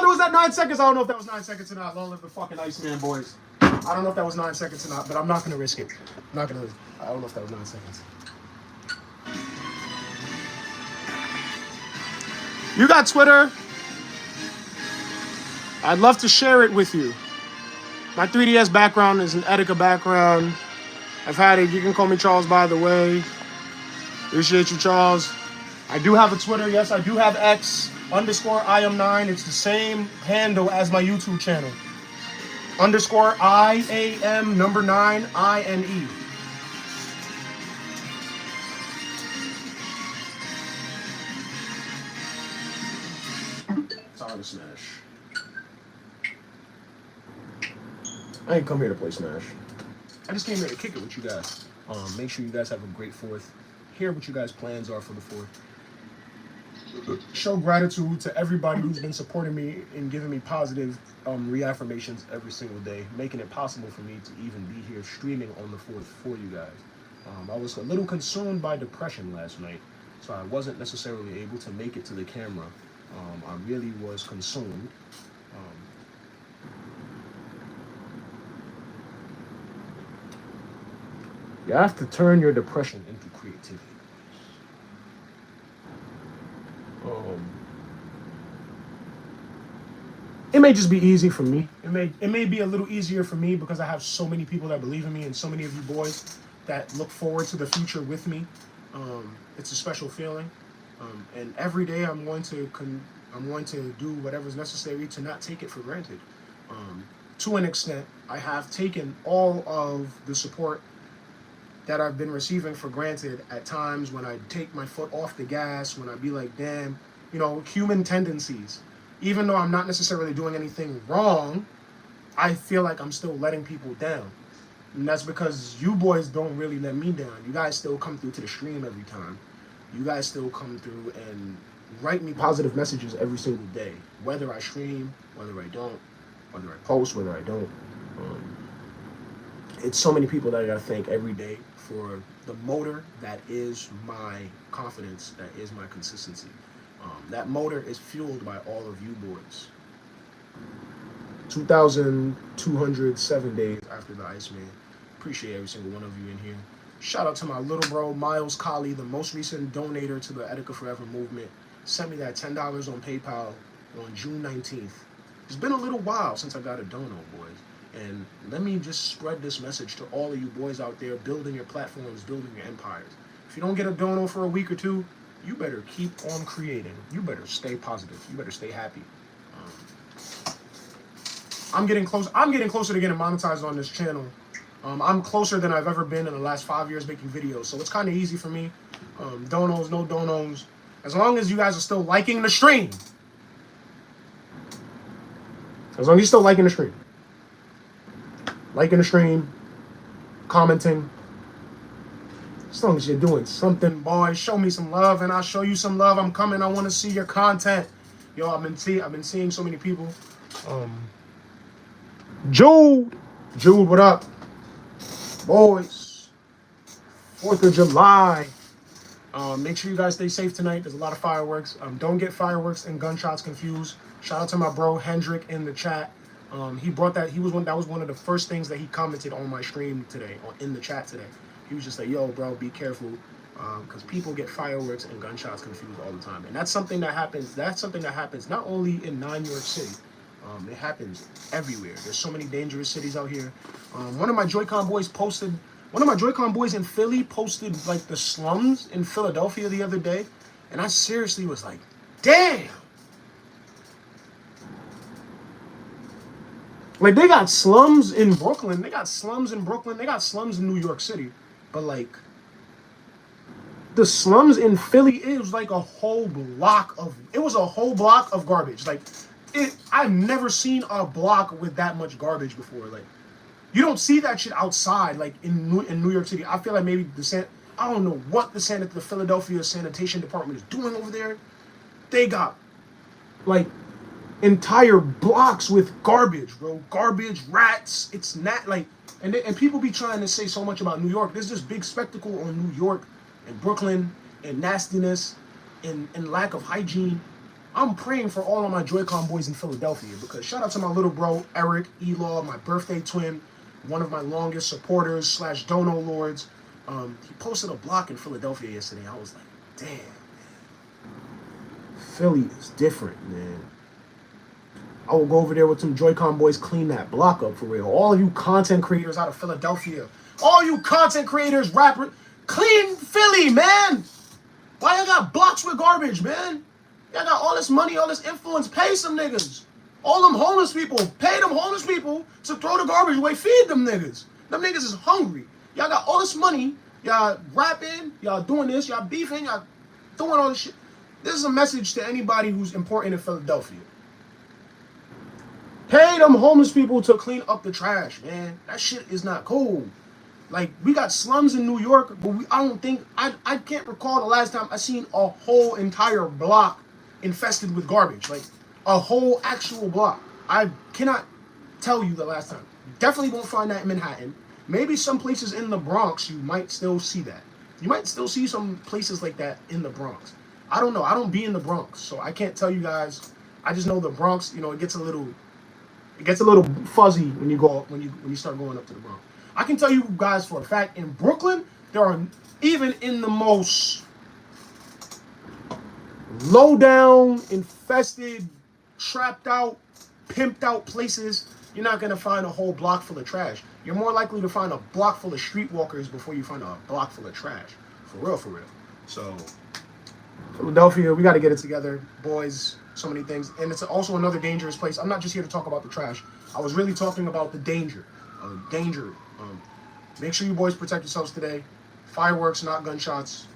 There was that 9 seconds. I don't know if that was 9 seconds or not. Long live the fucking Iceman, boys. I don't know if that was 9 seconds or not, but I'm not going to risk it. I don't know if that was 9 seconds. You got Twitter? I'd love to share it with you. My 3DS background is an ETIKA background. I've had it. You can call me Charles, by the way. Appreciate you, Charles. I do have a Twitter. Yes, I do have X _IAM9. It's the same handle as my YouTube channel. _IAM9INE. Sorry to Smash. I ain't come here to play Smash. I just came here to kick it with you guys. Make sure you guys have a great 4th. Hear what you guys' plans are for the 4th. show gratitude to everybody who's been supporting me and giving me positive reaffirmations every single day, making it possible for me to even be here streaming on the 4th for you guys. I was a little consumed by depression last night, so I wasn't necessarily able to make it to the camera. I really was consumed. You have to turn your depression into creativity. It may just be easy for me. It may be a little easier for me because I have so many people that believe in me and so many of you boys that look forward to the future with me. It's a special feeling, and every day I'm going to do whatever's necessary to not take it for granted. To an extent, I have taken all of the support that I've been receiving for granted at times when I take my foot off the gas, when I be like, damn, human tendencies. Even though I'm not necessarily doing anything wrong, I feel like I'm still letting people down. And that's because you boys don't really let me down. You guys still come through to the stream every time. You guys still come through and write me positive messages every single day. Whether I stream, whether I don't, whether I post, whether I don't. It's so many people that I gotta thank every day for the motor that is my confidence, that is my consistency. That motor is fueled by all of you boys. 2,207 days after the Iceman. Appreciate every single one of you in here. Shout out to my little bro, Miles Colley, the most recent donator to the ETIKA Forever movement. Sent me that $10 on PayPal on June 19th. It's been a little while since I got a dono, boys. And let me just spread this message to all of you boys out there building your platforms, building your empires. If you don't get a dono for a week or two, you better keep on creating. You better stay positive. You better stay happy. I'm getting close. I'm getting closer to getting monetized on this channel. I'm closer than I've ever been in the last 5 years making videos, so it's kind of easy for me. Donos, no donos. As long as you guys are still liking the stream. As long as you're still liking the stream. Liking the stream. Commenting. As long as you're doing something, boys, show me some love and I'll show you some love. I'm coming. I want to see your content. Yo, I've been seeing so many people. Jude, what up? Boys, 4th of July. Make sure you guys stay safe tonight. There's a lot of fireworks. Don't get fireworks and gunshots confused. Shout out to my bro Hendrick in the chat. He brought that. That was one of the first things that he commented on my stream today, in the chat today. He was just like, yo, bro, be careful, because people get fireworks and gunshots confused all the time. And that's something that happens. That's something that happens not only in New York City. It happens everywhere. There's so many dangerous cities out here. One of my Joy-Con boys in Philly posted like the slums in Philadelphia the other day. And I seriously was like, damn. Like, they got slums in Brooklyn. They got slums in Brooklyn. They got slums in New York City. But, like, the slums in Philly, it was like a whole block of garbage. Like, I've never seen a block with that much garbage before. Like, you don't see that shit outside, like, in New York City. I feel like maybe I don't know what the Philadelphia sanitation department is doing over there. They got, like, entire blocks with garbage, bro. Garbage, rats. It's not like, and people be trying to say so much about New York. There's this big spectacle on New York and Brooklyn and nastiness and lack of hygiene. I'm praying for all of my Joy-Con boys in Philadelphia, because shout out to my little bro Eric Elaw, my birthday twin, one of my longest supporters / dono lords. He posted a block in Philadelphia yesterday. I was like, damn, man. Philly is different, man. I will go over there with some Joy-Con boys, clean that block up for real. All of you content creators out of Philadelphia, all you content creators, rappers, clean Philly, man. Why y'all got blocks with garbage, man? Y'all got all this money, all this influence. Pay some niggas. All them homeless people. Pay them homeless people to throw the garbage away. Feed them niggas. Them niggas is hungry. Y'all got all this money. Y'all rapping. Y'all doing this. Y'all beefing. Y'all doing all this shit. This is a message to anybody who's important in Philadelphia. Pay them homeless people to clean up the trash, man. That shit is not cool. Like, we got slums in New York, but I can't recall the last time I seen a whole entire block infested with garbage. Like, a whole actual block. I cannot tell you the last time. Definitely won't find that in Manhattan. Maybe some places in the Bronx you might still see that. You might still see some places like that in the Bronx. I don't know. I don't be in the Bronx, so I can't tell you guys. I just know the Bronx, it gets a little fuzzy when you start going up to the Bronx. I can tell you guys for a fact, in Brooklyn, there are, even in the most low down, infested, trapped out, pimped out places, you're not gonna find a whole block full of trash. You're more likely to find a block full of streetwalkers before you find a block full of trash. For real, for real. So, Philadelphia, we got to get it together, boys. So many things, and it's also another dangerous place. I'm not just here to talk about the trash. I was really talking about the danger. Make sure you boys protect yourselves today. Fireworks, not gunshots.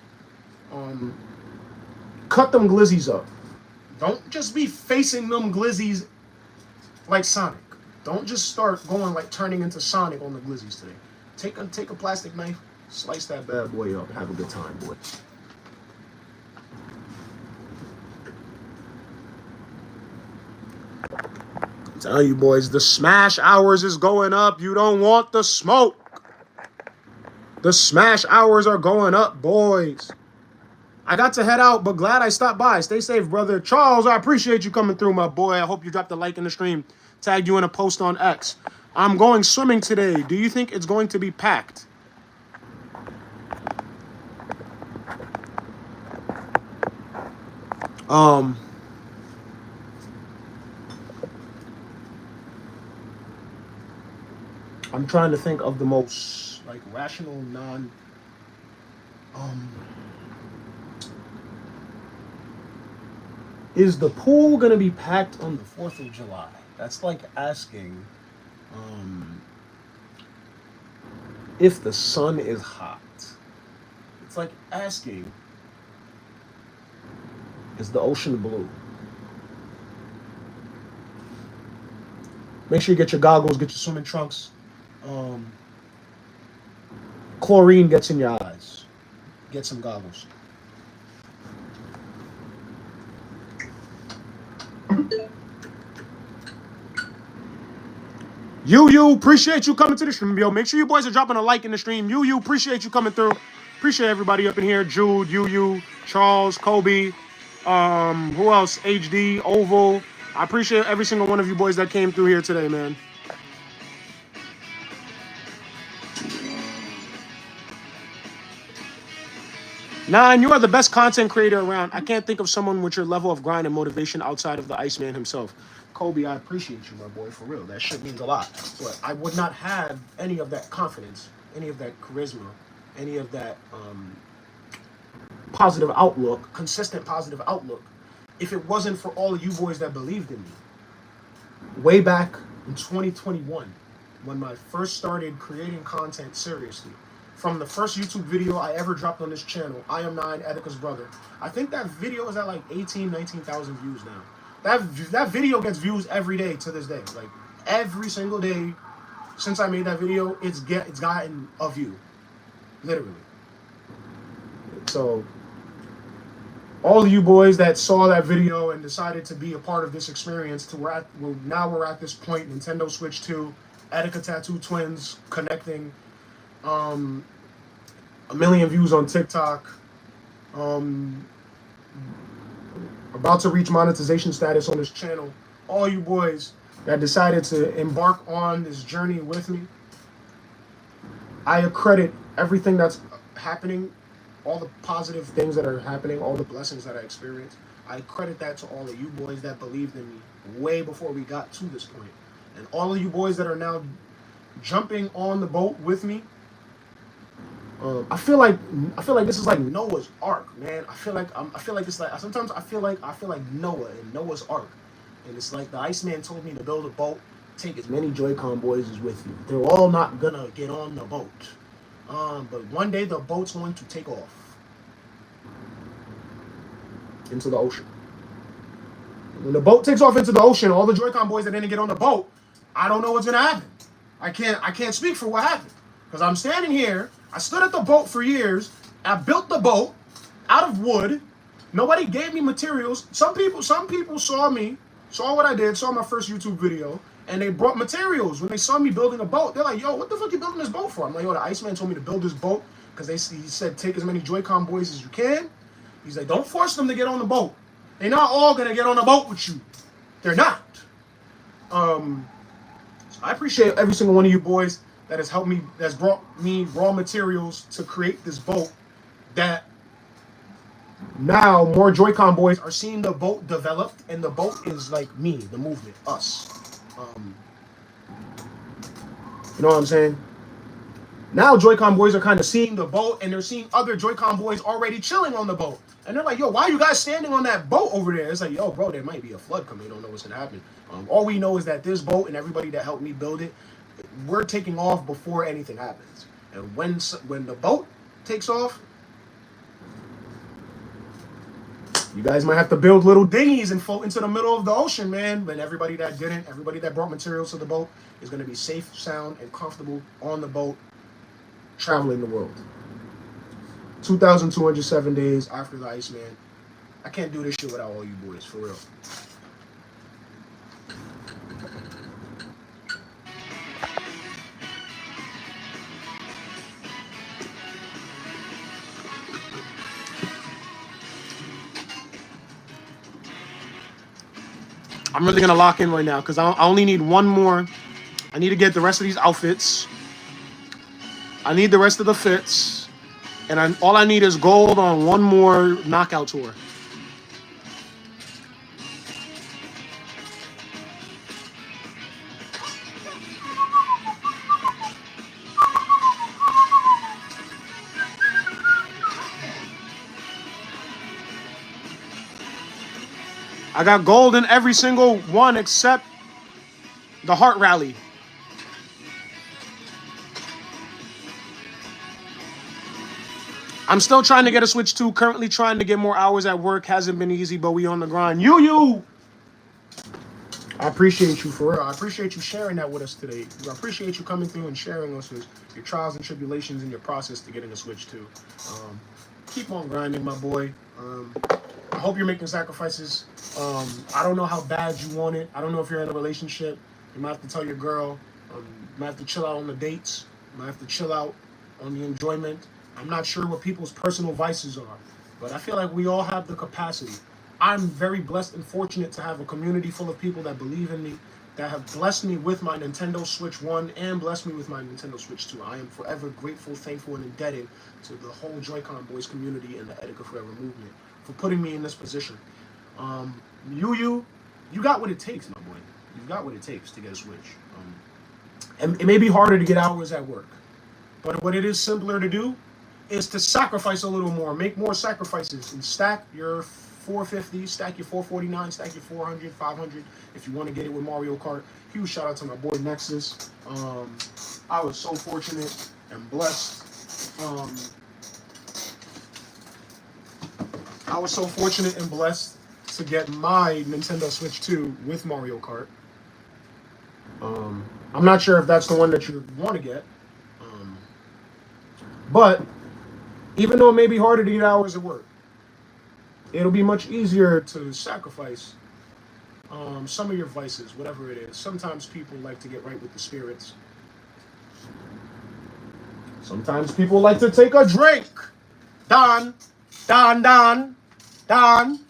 Cut them glizzies up. Don't just be facing them glizzies like Sonic. Don't just start going like turning into Sonic on the glizzies today. Take a plastic knife, slice that bad boy up, and have a good time, boys. I'm telling you, boys, the smash hours is going up. You don't want the smoke. The smash hours are going up, boys. I got to head out, but glad I stopped by. Stay safe, brother. Charles, I appreciate you coming through, my boy. I hope you dropped a like in the stream. Tagged you in a post on X. I'm going swimming today. Do you think it's going to be packed? I'm trying to think of the most like rational is the pool gonna be packed on the 4th of July? That's like asking if the sun is hot. It's like asking, is the ocean blue? Make sure you get your goggles, get your swimming trunks. Chlorine gets in your eyes. Get some goggles. You, appreciate you coming to the stream, yo. Make sure you boys are dropping a like in the stream. You, appreciate you coming through. Appreciate everybody up in here. Jude, Charles, Kobe, who else? HD, Oval. I appreciate every single one of you boys that came through here today, man. Nine, you are the best content creator around. I can't think of someone with your level of grind and motivation outside of the Iceman himself. Kobe, I appreciate you, my boy, for real. That shit means a lot. But I would not have any of that confidence, any of that charisma, any of that positive outlook, consistent positive outlook, if it wasn't for all of you boys that believed in me. Way back in 2021, when I first started creating content seriously, from the first YouTube video I ever dropped on this channel, IAM9INE, ETIKA's brother. I think that video is at like 19,000 views now. That video gets views every day to this day. Like, every single day since I made that video, it's gotten a view. Literally. So, all of you boys that saw that video and decided to be a part of this experience, now we're at this point, Nintendo Switch 2, ETIKA Tattoo Twins connecting, 1 million views on TikTok, about to reach monetization status on this channel. All you boys that decided to embark on this journey with me, I accredit everything that's happening, all the positive things that are happening, all the blessings that I experienced. I credit that to all of you boys that believed in me way before we got to this point. And all of you boys that are now jumping on the boat with me. I feel like this is like Noah's Ark, man. I feel like it's like, sometimes I feel like Noah in Noah's Ark, and it's like the Iceman told me to build a boat, take as many Joy-Con boys as with you. They're all not gonna get on the boat, but one day the boat's going to take off into the ocean. When the boat takes off into the ocean, all the Joy-Con boys that didn't get on the boat, I don't know what's gonna happen. I can't speak for what happened. Because I'm standing here. I stood at the boat for years. I built the boat out of wood. Nobody gave me materials. Some people saw me, saw what I did, saw my first YouTube video, and they brought materials. When they saw me building a boat, they're like, yo, what the fuck you building this boat for? I'm like, yo, the Iceman told me to build this boat because he said take as many Joy-Con boys as you can. He's like, don't force them to get on the boat. They're not all going to get on the boat with you. They're not. I appreciate every single one of you boys that has helped me, that's brought me raw materials to create this boat that now more Joy-Con boys are seeing the boat developed, and the boat is like me, the movement, us. You know what I'm saying? Now Joy-Con boys are kind of seeing the boat, and they're seeing other Joy-Con boys already chilling on the boat. And they're like, yo, why are you guys standing on that boat over there? It's like, yo, bro, there might be a flood coming. You don't know what's going to happen. All we know is that this boat and everybody that helped me build it, we're taking off before anything happens. And when the boat takes off, you guys might have to build little dinghies and float into the middle of the ocean, man. And everybody that didn't, everybody that brought materials to the boat is going to be safe, sound, and comfortable on the boat, traveling the world. 2,207 days after the Iceman. I can't do this shit without all you boys, for real. I'm really going to lock in right now because I only need one more. I need to get the rest of these outfits. I need the rest of the fits. And all I need is gold on one more knockout tour. I got gold in every single one except the Heart Rally. I'm still trying to get a Switch 2. Currently trying to get more hours at work. Hasn't been easy, but we on the grind. You! I appreciate you, for real. I appreciate you sharing that with us today. I appreciate you coming through and sharing us with your trials and tribulations in your process to getting a Switch 2. Keep on grinding, my boy. I hope you're making sacrifices. I don't know how bad you want it. I don't know if you're in a relationship. You might have to tell your girl. You might have to chill out on the dates. You might have to chill out on the enjoyment. I'm not sure what people's personal vices are, but I feel like we all have the capacity. I'm very blessed and fortunate to have a community full of people that believe in me, that have blessed me with my Nintendo Switch 1 and blessed me with my Nintendo Switch 2. I am forever grateful, thankful, and indebted to the whole Joy-Con Boys community and the ETIKA Forever movement for putting me in this position. You got what it takes, my boy. You've got what it takes to get a Switch. And it may be harder to get hours at work, but what it is simpler to do is to sacrifice a little more, make more sacrifices, and stack your 450, stack your 449, stack your 400, 500, if you want to get it with Mario Kart. Huge shout out to my boy Nexus. I was so fortunate and blessed. I was so fortunate and blessed to get my Nintendo Switch 2 with Mario Kart. I'm not sure if that's the one that you want to get. But even though it may be harder to get hours at work, it'll be much easier to sacrifice some of your vices, whatever it is. Sometimes people like to get right with the spirits. Sometimes people like to take a drink. Don. Gotta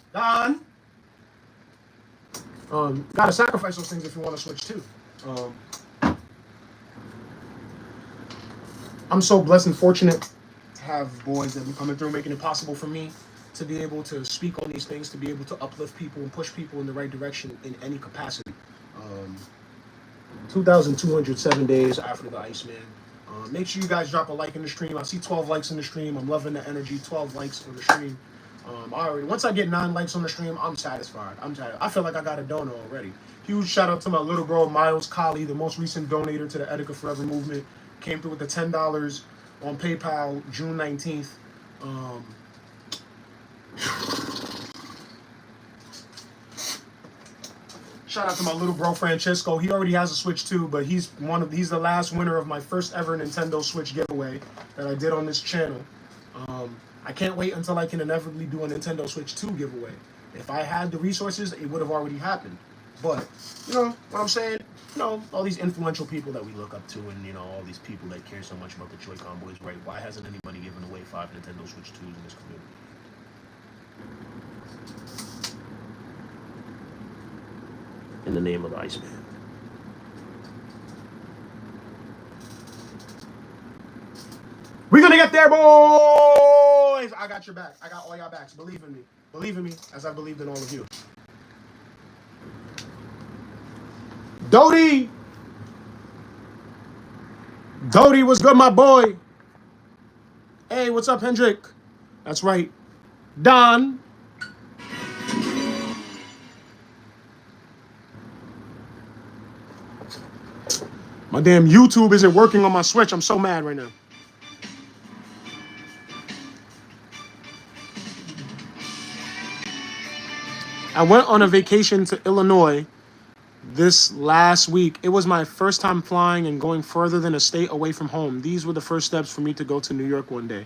sacrifice those things if you want to switch too. I'm so blessed and fortunate to have boys that have been coming through, making it possible for me to be able to speak on these things, to be able to uplift people and push people in the right direction in any capacity. 2,207 days after the Iceman. Make sure you guys drop a like in the stream. I see 12 likes in the stream. I'm loving the energy. 12 likes on the stream. Once I get 9 likes on the stream, I'm satisfied. I feel like I got a donor already. Huge shout out to my little bro, Miles Colley, the most recent donator to the ETIKA Forever movement. Came through with the $10 on PayPal June 19th. Shout out to my little bro Francesco. He already has a Switch too, but he's the last winner of my first ever Nintendo Switch giveaway that I did on this channel. I can't wait until I can inevitably do a Nintendo Switch 2 giveaway. If I had the resources, it would have already happened. But, you know what I'm saying? You know, all these influential people that we look up to and, you know, all these people that care so much about the Joy-Con boys, right? Why hasn't anybody given away 5 Nintendo Switch 2s in this community? In the name of the Iceman. We're gonna get there, boys! I got your back. I got all y'all backs. Believe in me. Believe in me as I believed in all of you. Doty! Doty, what's good, my boy? Hey, what's up, Hendrick? That's right. Don. My damn YouTube isn't working on my Switch. I'm so mad right now. I went on a vacation to Illinois this last week. It was my first time flying and going further than a state away from home. These were the first steps for me to go to New York one day.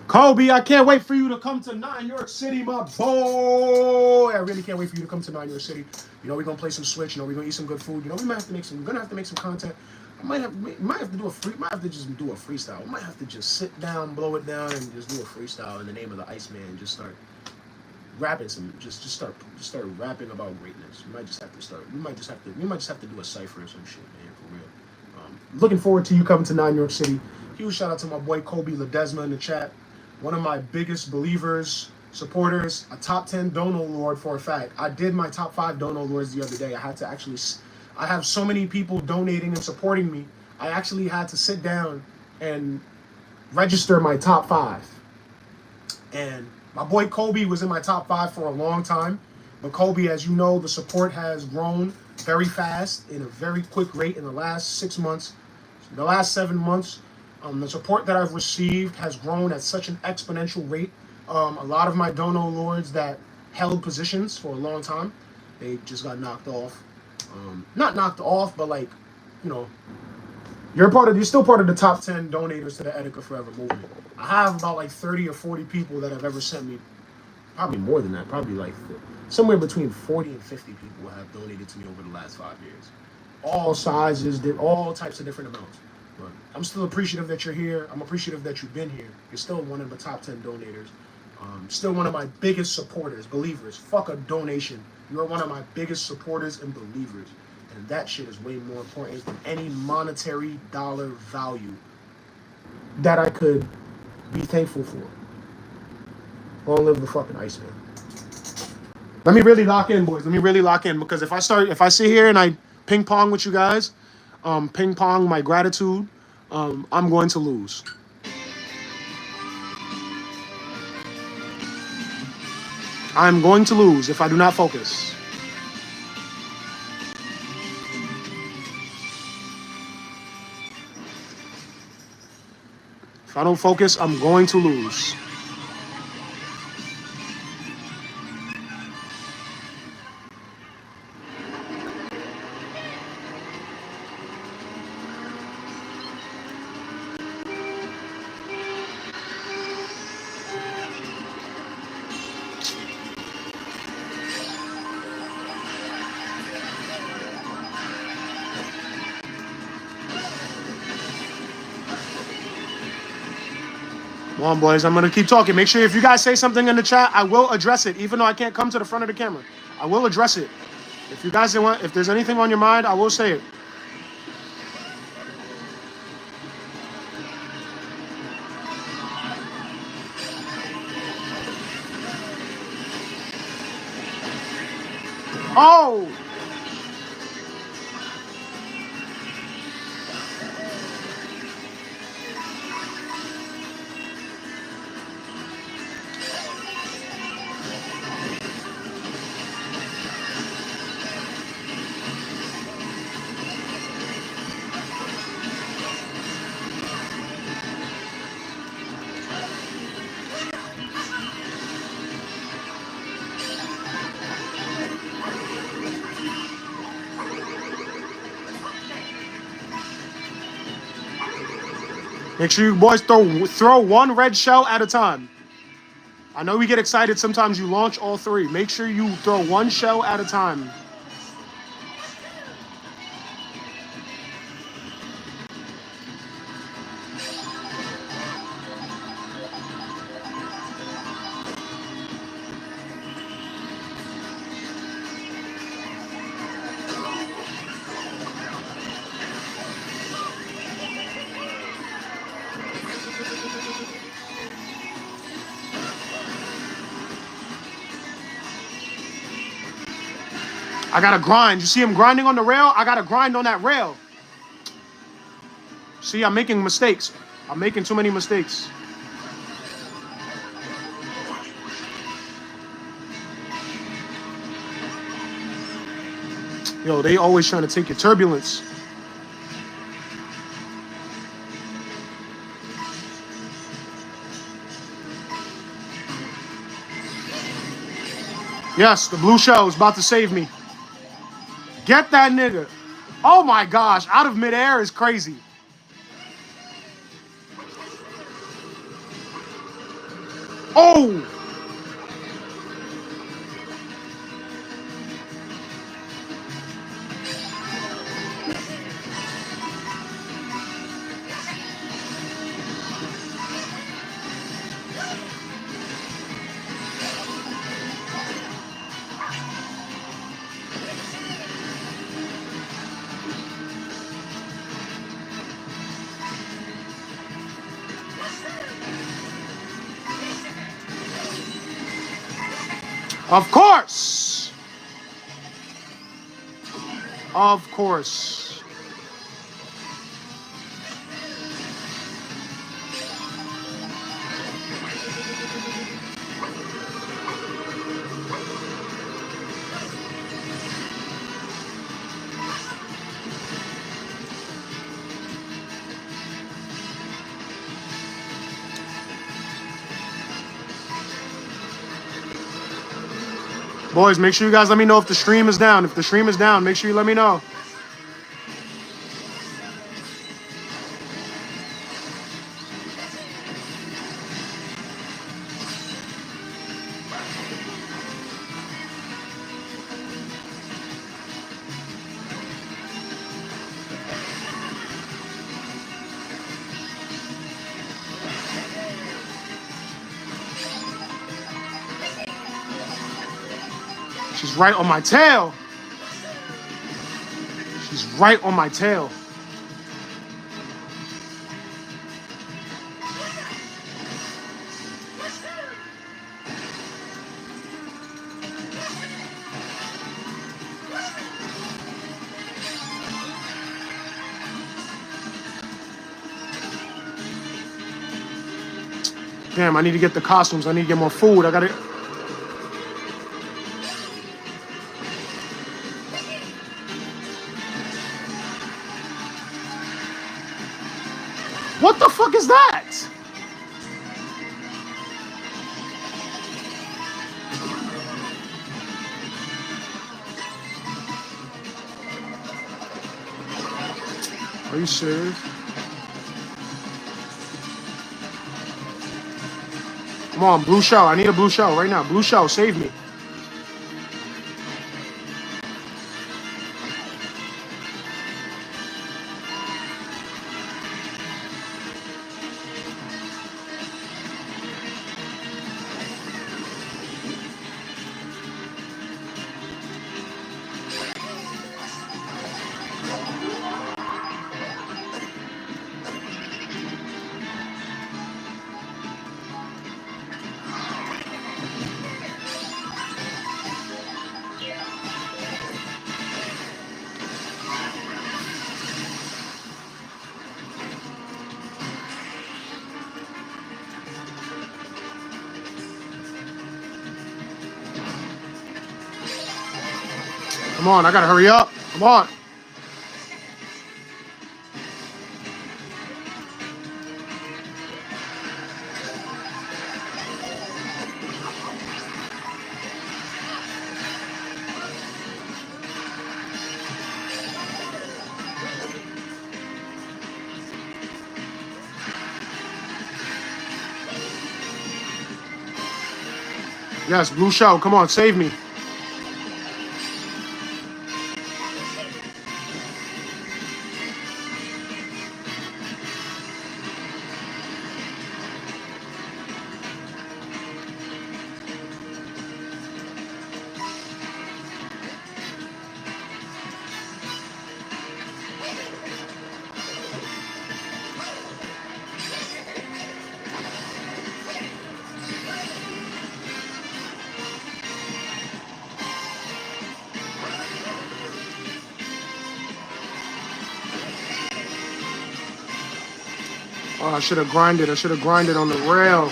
Kobe, I can't wait for you to come to New York City, my boy. I really can't wait for you to come to New York City. You know, we're gonna play some Switch. You know, we're gonna eat some good food. You know, we're gonna have to make some content. Might have to just do a freestyle. We might have to just sit down, blow it down, and just do a freestyle in the name of the Iceman and just start rapping some, just start rapping about greatness. We might just have to do a cipher or some shit, man, for real. Looking forward to you coming to New York City. Huge shout out to my boy Kobe Ledesma in the chat. One of my biggest believers, supporters, a top 10 dono lord for a fact. I did my top 5 dono lords the other day. I have so many people donating and supporting me. I actually had to sit down and register my top 5. And my boy Kobe was in my top 5 for a long time. But Kobe, as you know, the support has grown very fast in a very quick rate in the last 6 months. The last 7 months, the support that I've received has grown at such an exponential rate. A lot of my dono lords that held positions for a long time, they just got knocked off. Not knocked off, but like, you know, you're still part of the top 10 donators to the ETIKA Forever movement. I have about like 30 or 40 people that have ever sent me, probably more than that, probably like somewhere between 40 and 50 people have donated to me over the last 5 years. All sizes, all types of different amounts. But I'm still appreciative that you're here. I'm appreciative that you've been here. You're still one of the top 10 donators. Still one of my biggest supporters, believers. Fuck a donation. You're one of my biggest supporters and believers. And that shit is way more important than any monetary dollar value that I could be thankful for. Long live the fucking Iceman. Let me really lock in, boys. Let me really lock in, because if I sit here and I ping pong with you guys, ping pong my gratitude, I'm going to lose. I'm going to lose if I do not focus. If I don't focus, I'm going to lose. Come on, boys. I'm going to keep talking. Make sure if you guys say something in the chat, I will address it, even though I can't come to the front of the camera. I will address it. If you guys want, if there's anything on your mind, I will say it. Oh! Make sure you boys throw one red shell at a time. I know we get excited sometimes you launch all three. Make sure you throw one shell at a time. I gotta grind. You see him grinding on the rail? I gotta grind on that rail. See, I'm making mistakes. I'm making too many mistakes. Yo, they always trying to take your turbulence. Yes, the blue shell is about to save me. Get that nigga. Oh my gosh, out of midair is crazy. Oh! Of course! Of course. Boys, make sure you guys let me know if the stream is down. If the stream is down, make sure you let me know. She's right on my tail. She's right on my tail. Damn, I need to get the costumes. I need to get more food. I gotta... What the fuck is that? Are you serious? Come on, blue shell. I need a blue shell right now. Blue shell, save me. Come on, I gotta hurry up. Come on. Yes, blue shell. Come on, save me. Oh, I should have grinded. I should have grinded on the rail.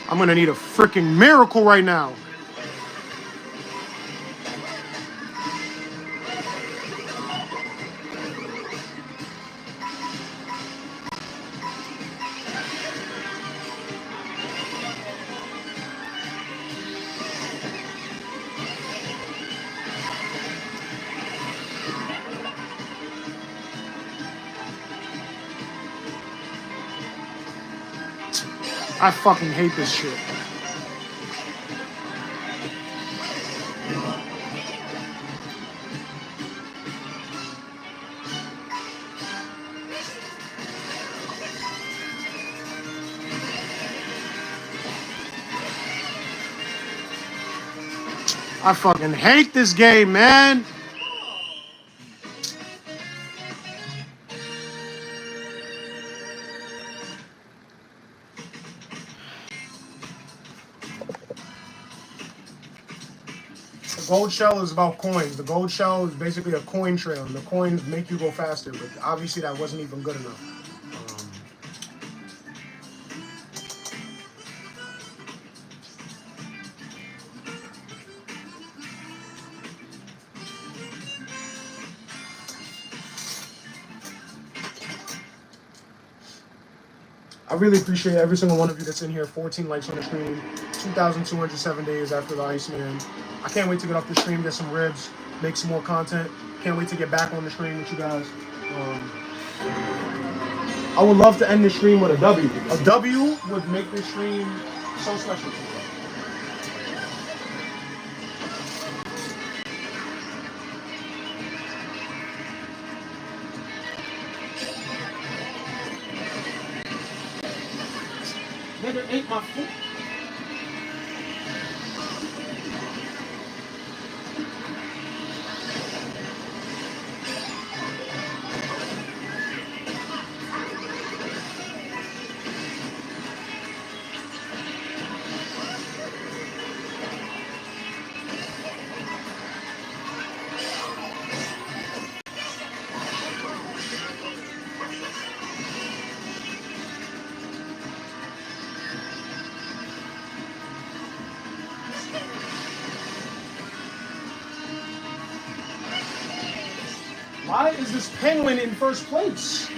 I'm gonna need a freaking miracle right now. I fucking hate this shit. I fucking hate this game, man. The gold shell is about coins. The gold shell is basically a coin trail, and the coins make you go faster, but obviously that wasn't even good enough. I really appreciate every single one of you that's in here. 14 likes on the stream. 2,207 days after the Iceman. I can't wait to get off the stream, get some ribs, make some more content. Can't wait to get back on the stream with you guys. I would love to end the stream with a W. A W would make this stream so special. Nigga ate my food. Why is this penguin in first place?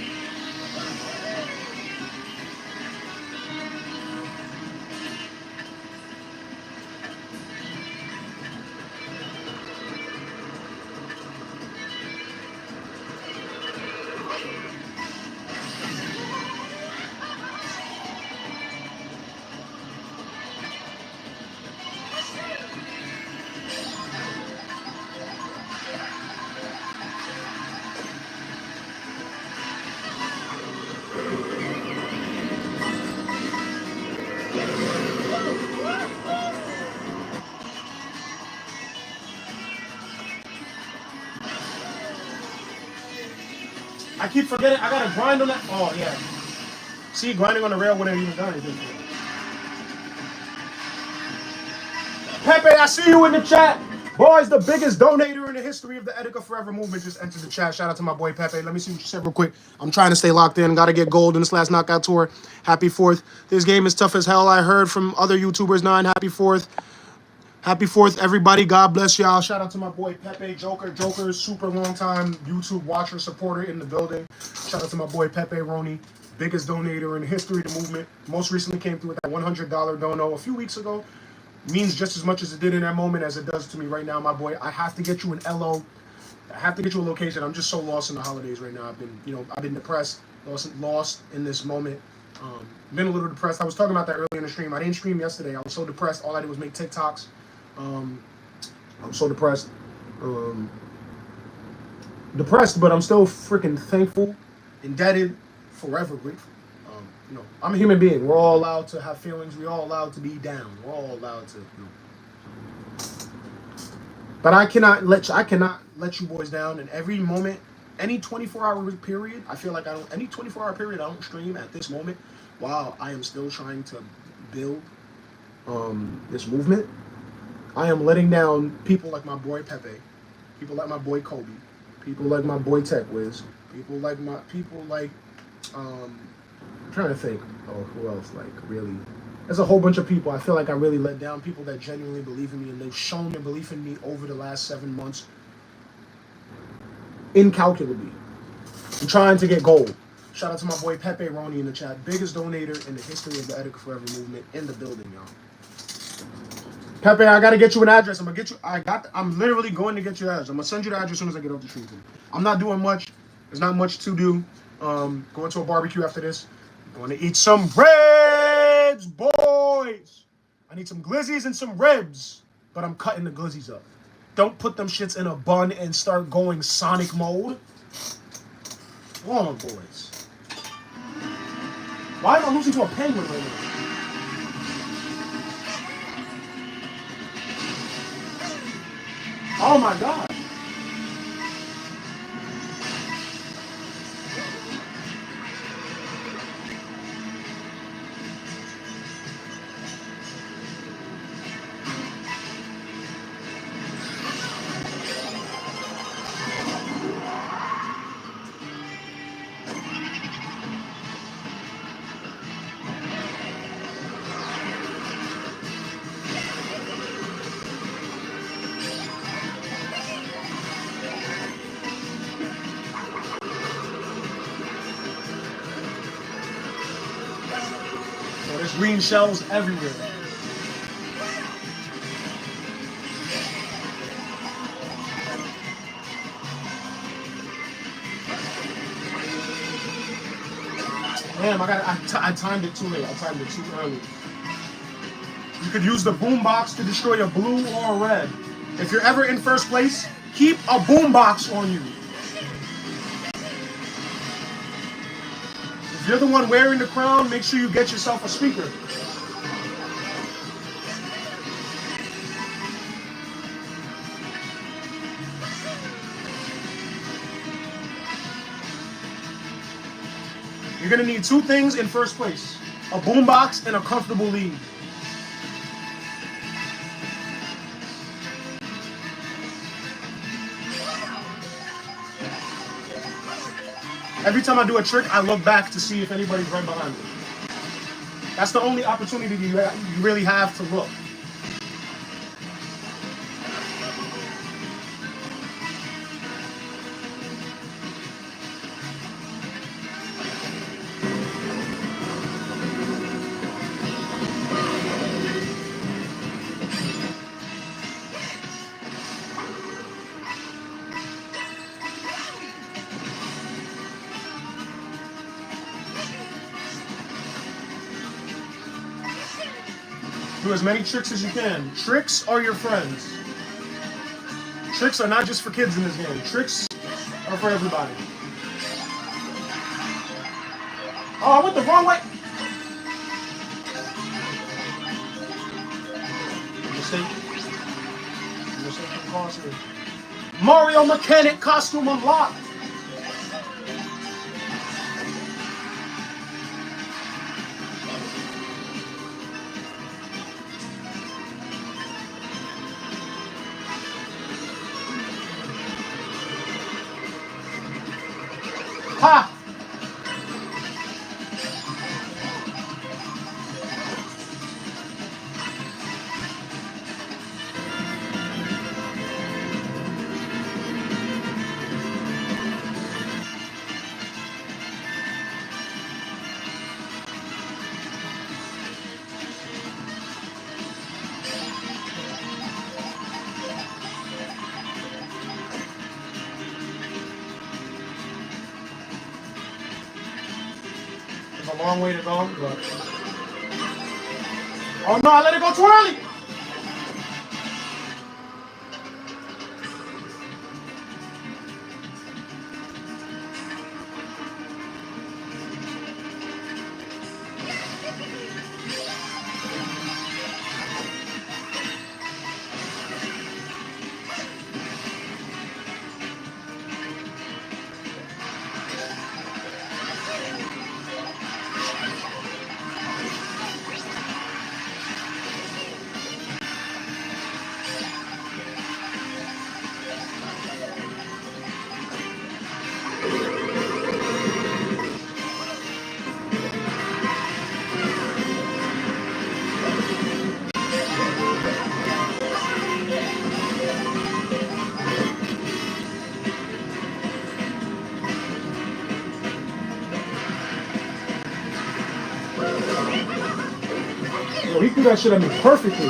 I keep forgetting I gotta grind on that. Oh yeah. See, grinding on the rail wouldn't even done anything. Pepe, I see you in the chat. Boys, the biggest donator in the history of the ETIKA Forever movement just entered the chat. Shout out to my boy Pepe. Let me see what you said real quick. I'm trying to stay locked in. Got to get gold in this last knockout tour. Happy 4th. This game is tough as hell. I heard from other YouTubers, 9. Happy 4th. Happy 4th, everybody. God bless y'all. Shout out to my boy Pepe, Joker, super long time YouTube watcher, supporter in the building. Shout out to my boy Pepe Roni, biggest donator in the history of the movement. Most recently came through with that $100 dono a few weeks ago. Means just as much as it did in that moment as it does to me right now, my boy. I have to get you an LO. I have to get you a location. I'm just so lost in the holidays right now. I've been depressed, lost in this moment. Been a little depressed. I was talking about that earlier in the stream. I didn't stream yesterday. I was so depressed. All I did was make TikToks. I'm so depressed. Depressed, but I'm still freaking thankful, indebted, forever grateful. I'm a human being. We're all allowed to have feelings. We're all allowed to be down. We're all allowed to, But I cannot let you boys down. In every moment, any 24-hour period, I feel like any 24-hour period I don't stream at this moment while I am still trying to build this movement. I am letting down people like my boy Pepe, people like my boy Kobe, people like my boy Tech Wiz, people like I'm trying to think, who else, really. There's a whole bunch of people I feel like I really let down, people that genuinely believe in me, and they've shown their belief in me over the last 7 months incalculably. I'm trying to get gold. Shout out to my boy Pepe Roni in the chat, biggest donator in the history of the ETIKA Forever movement in the building, y'all. Pepe, I gotta get you an address. I'm literally going to get you an address. I'm gonna send you the address as soon as I get off the stream. I'm not doing much. There's not much to do. Going to a barbecue after this. Going to eat some ribs, boys. I need some glizzies and some ribs, but I'm cutting the glizzies up. Don't put them shits in a bun and start going Sonic mode. Come on, boys. Why am I losing to a penguin right now? Oh my God. There's green shells everywhere. Damn, I timed it too late. I timed it too early. You could use the boombox to destroy a blue or a red. If you're ever in first place, keep a boombox on you. If you're the one wearing the crown, make sure you get yourself a speaker. You're gonna need 2 things in first place: a boombox and a comfortable lead. Every time I do a trick, I look back to see if anybody's right behind me. That's the only opportunity you really have to look. Do as many tricks as you can. Tricks are your friends. Tricks are not just for kids in this game. Tricks are for everybody. Oh, I went the wrong way. Mistake. Mario Mechanic costume unlocked. a long way to go, but... Oh no, I let it go too early! Yo, he threw that shit at me perfectly.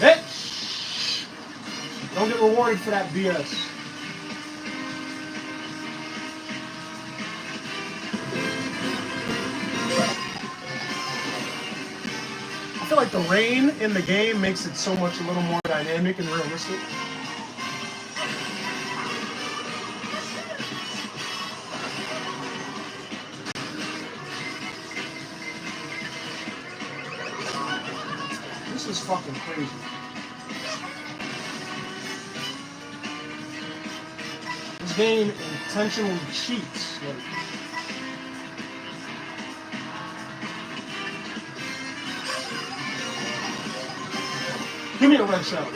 Bitch! Don't get rewarded for that BS. I feel like the rain in the game makes it so much a little more dynamic and realistic. This is fucking crazy. This game intentionally cheats. Like, give me a red shell.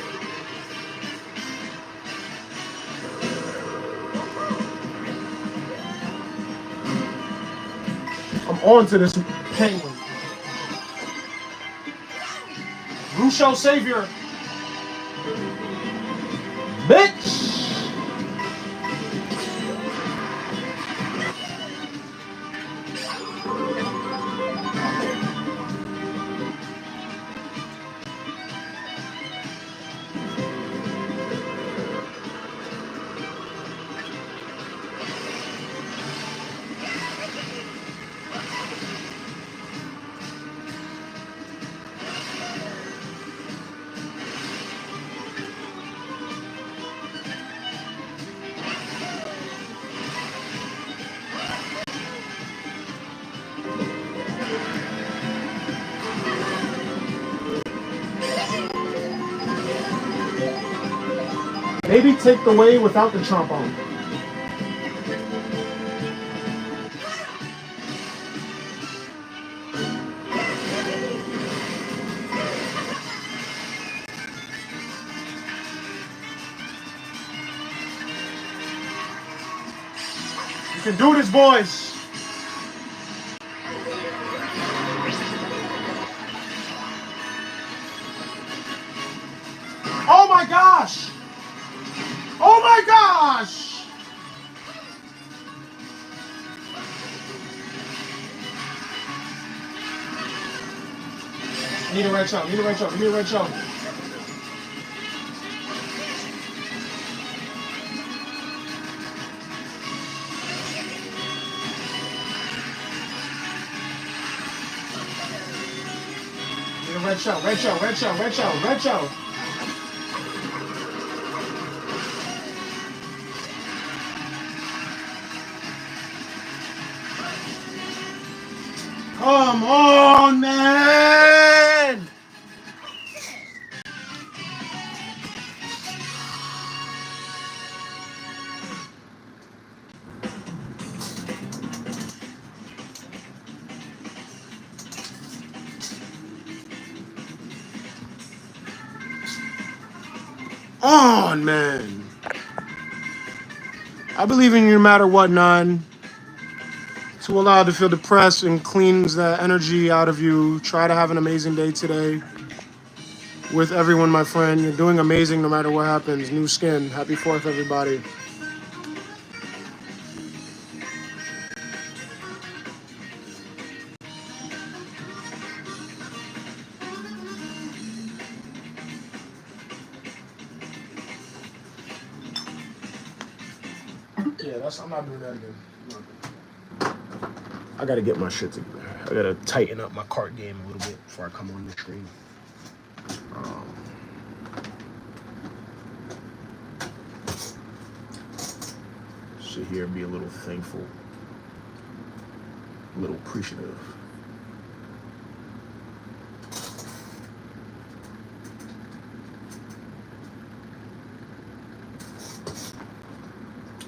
I'm on to this penguin. Rusho Savior. Bitch! Maybe take the way without the trombone. You can do this, boys. Oh my gosh! Oh my gosh! I need a red shell, need a red shell, give me a red shell. Need a red shell, red shell, red shell, red shell, red shell. Come on, man! On, man. I believe in you no matter what, Nine. To allow to feel depressed and cleans that energy out of you. Try to have an amazing day today with everyone, my friend. You're doing amazing no matter what happens. New skin. Happy 4th, everybody. Yeah, I'm not doing that again. I gotta get my shit together. I gotta tighten up my cart game a little bit before I come on the screen. Sit here and be a little thankful, a little appreciative.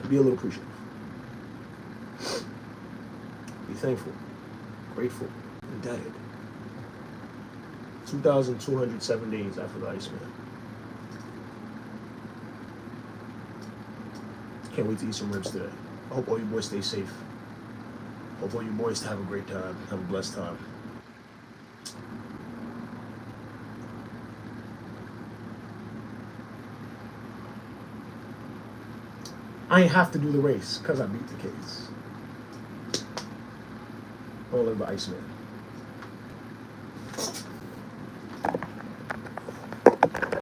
Be a little appreciative. Be thankful, grateful, indebted. 2,207 days after the Iceman. Can't wait to eat some ribs today. I hope all you boys stay safe. Hope all you boys have a great time, have a blessed time. I ain't have to do the race because I beat the case. All of the Iceman.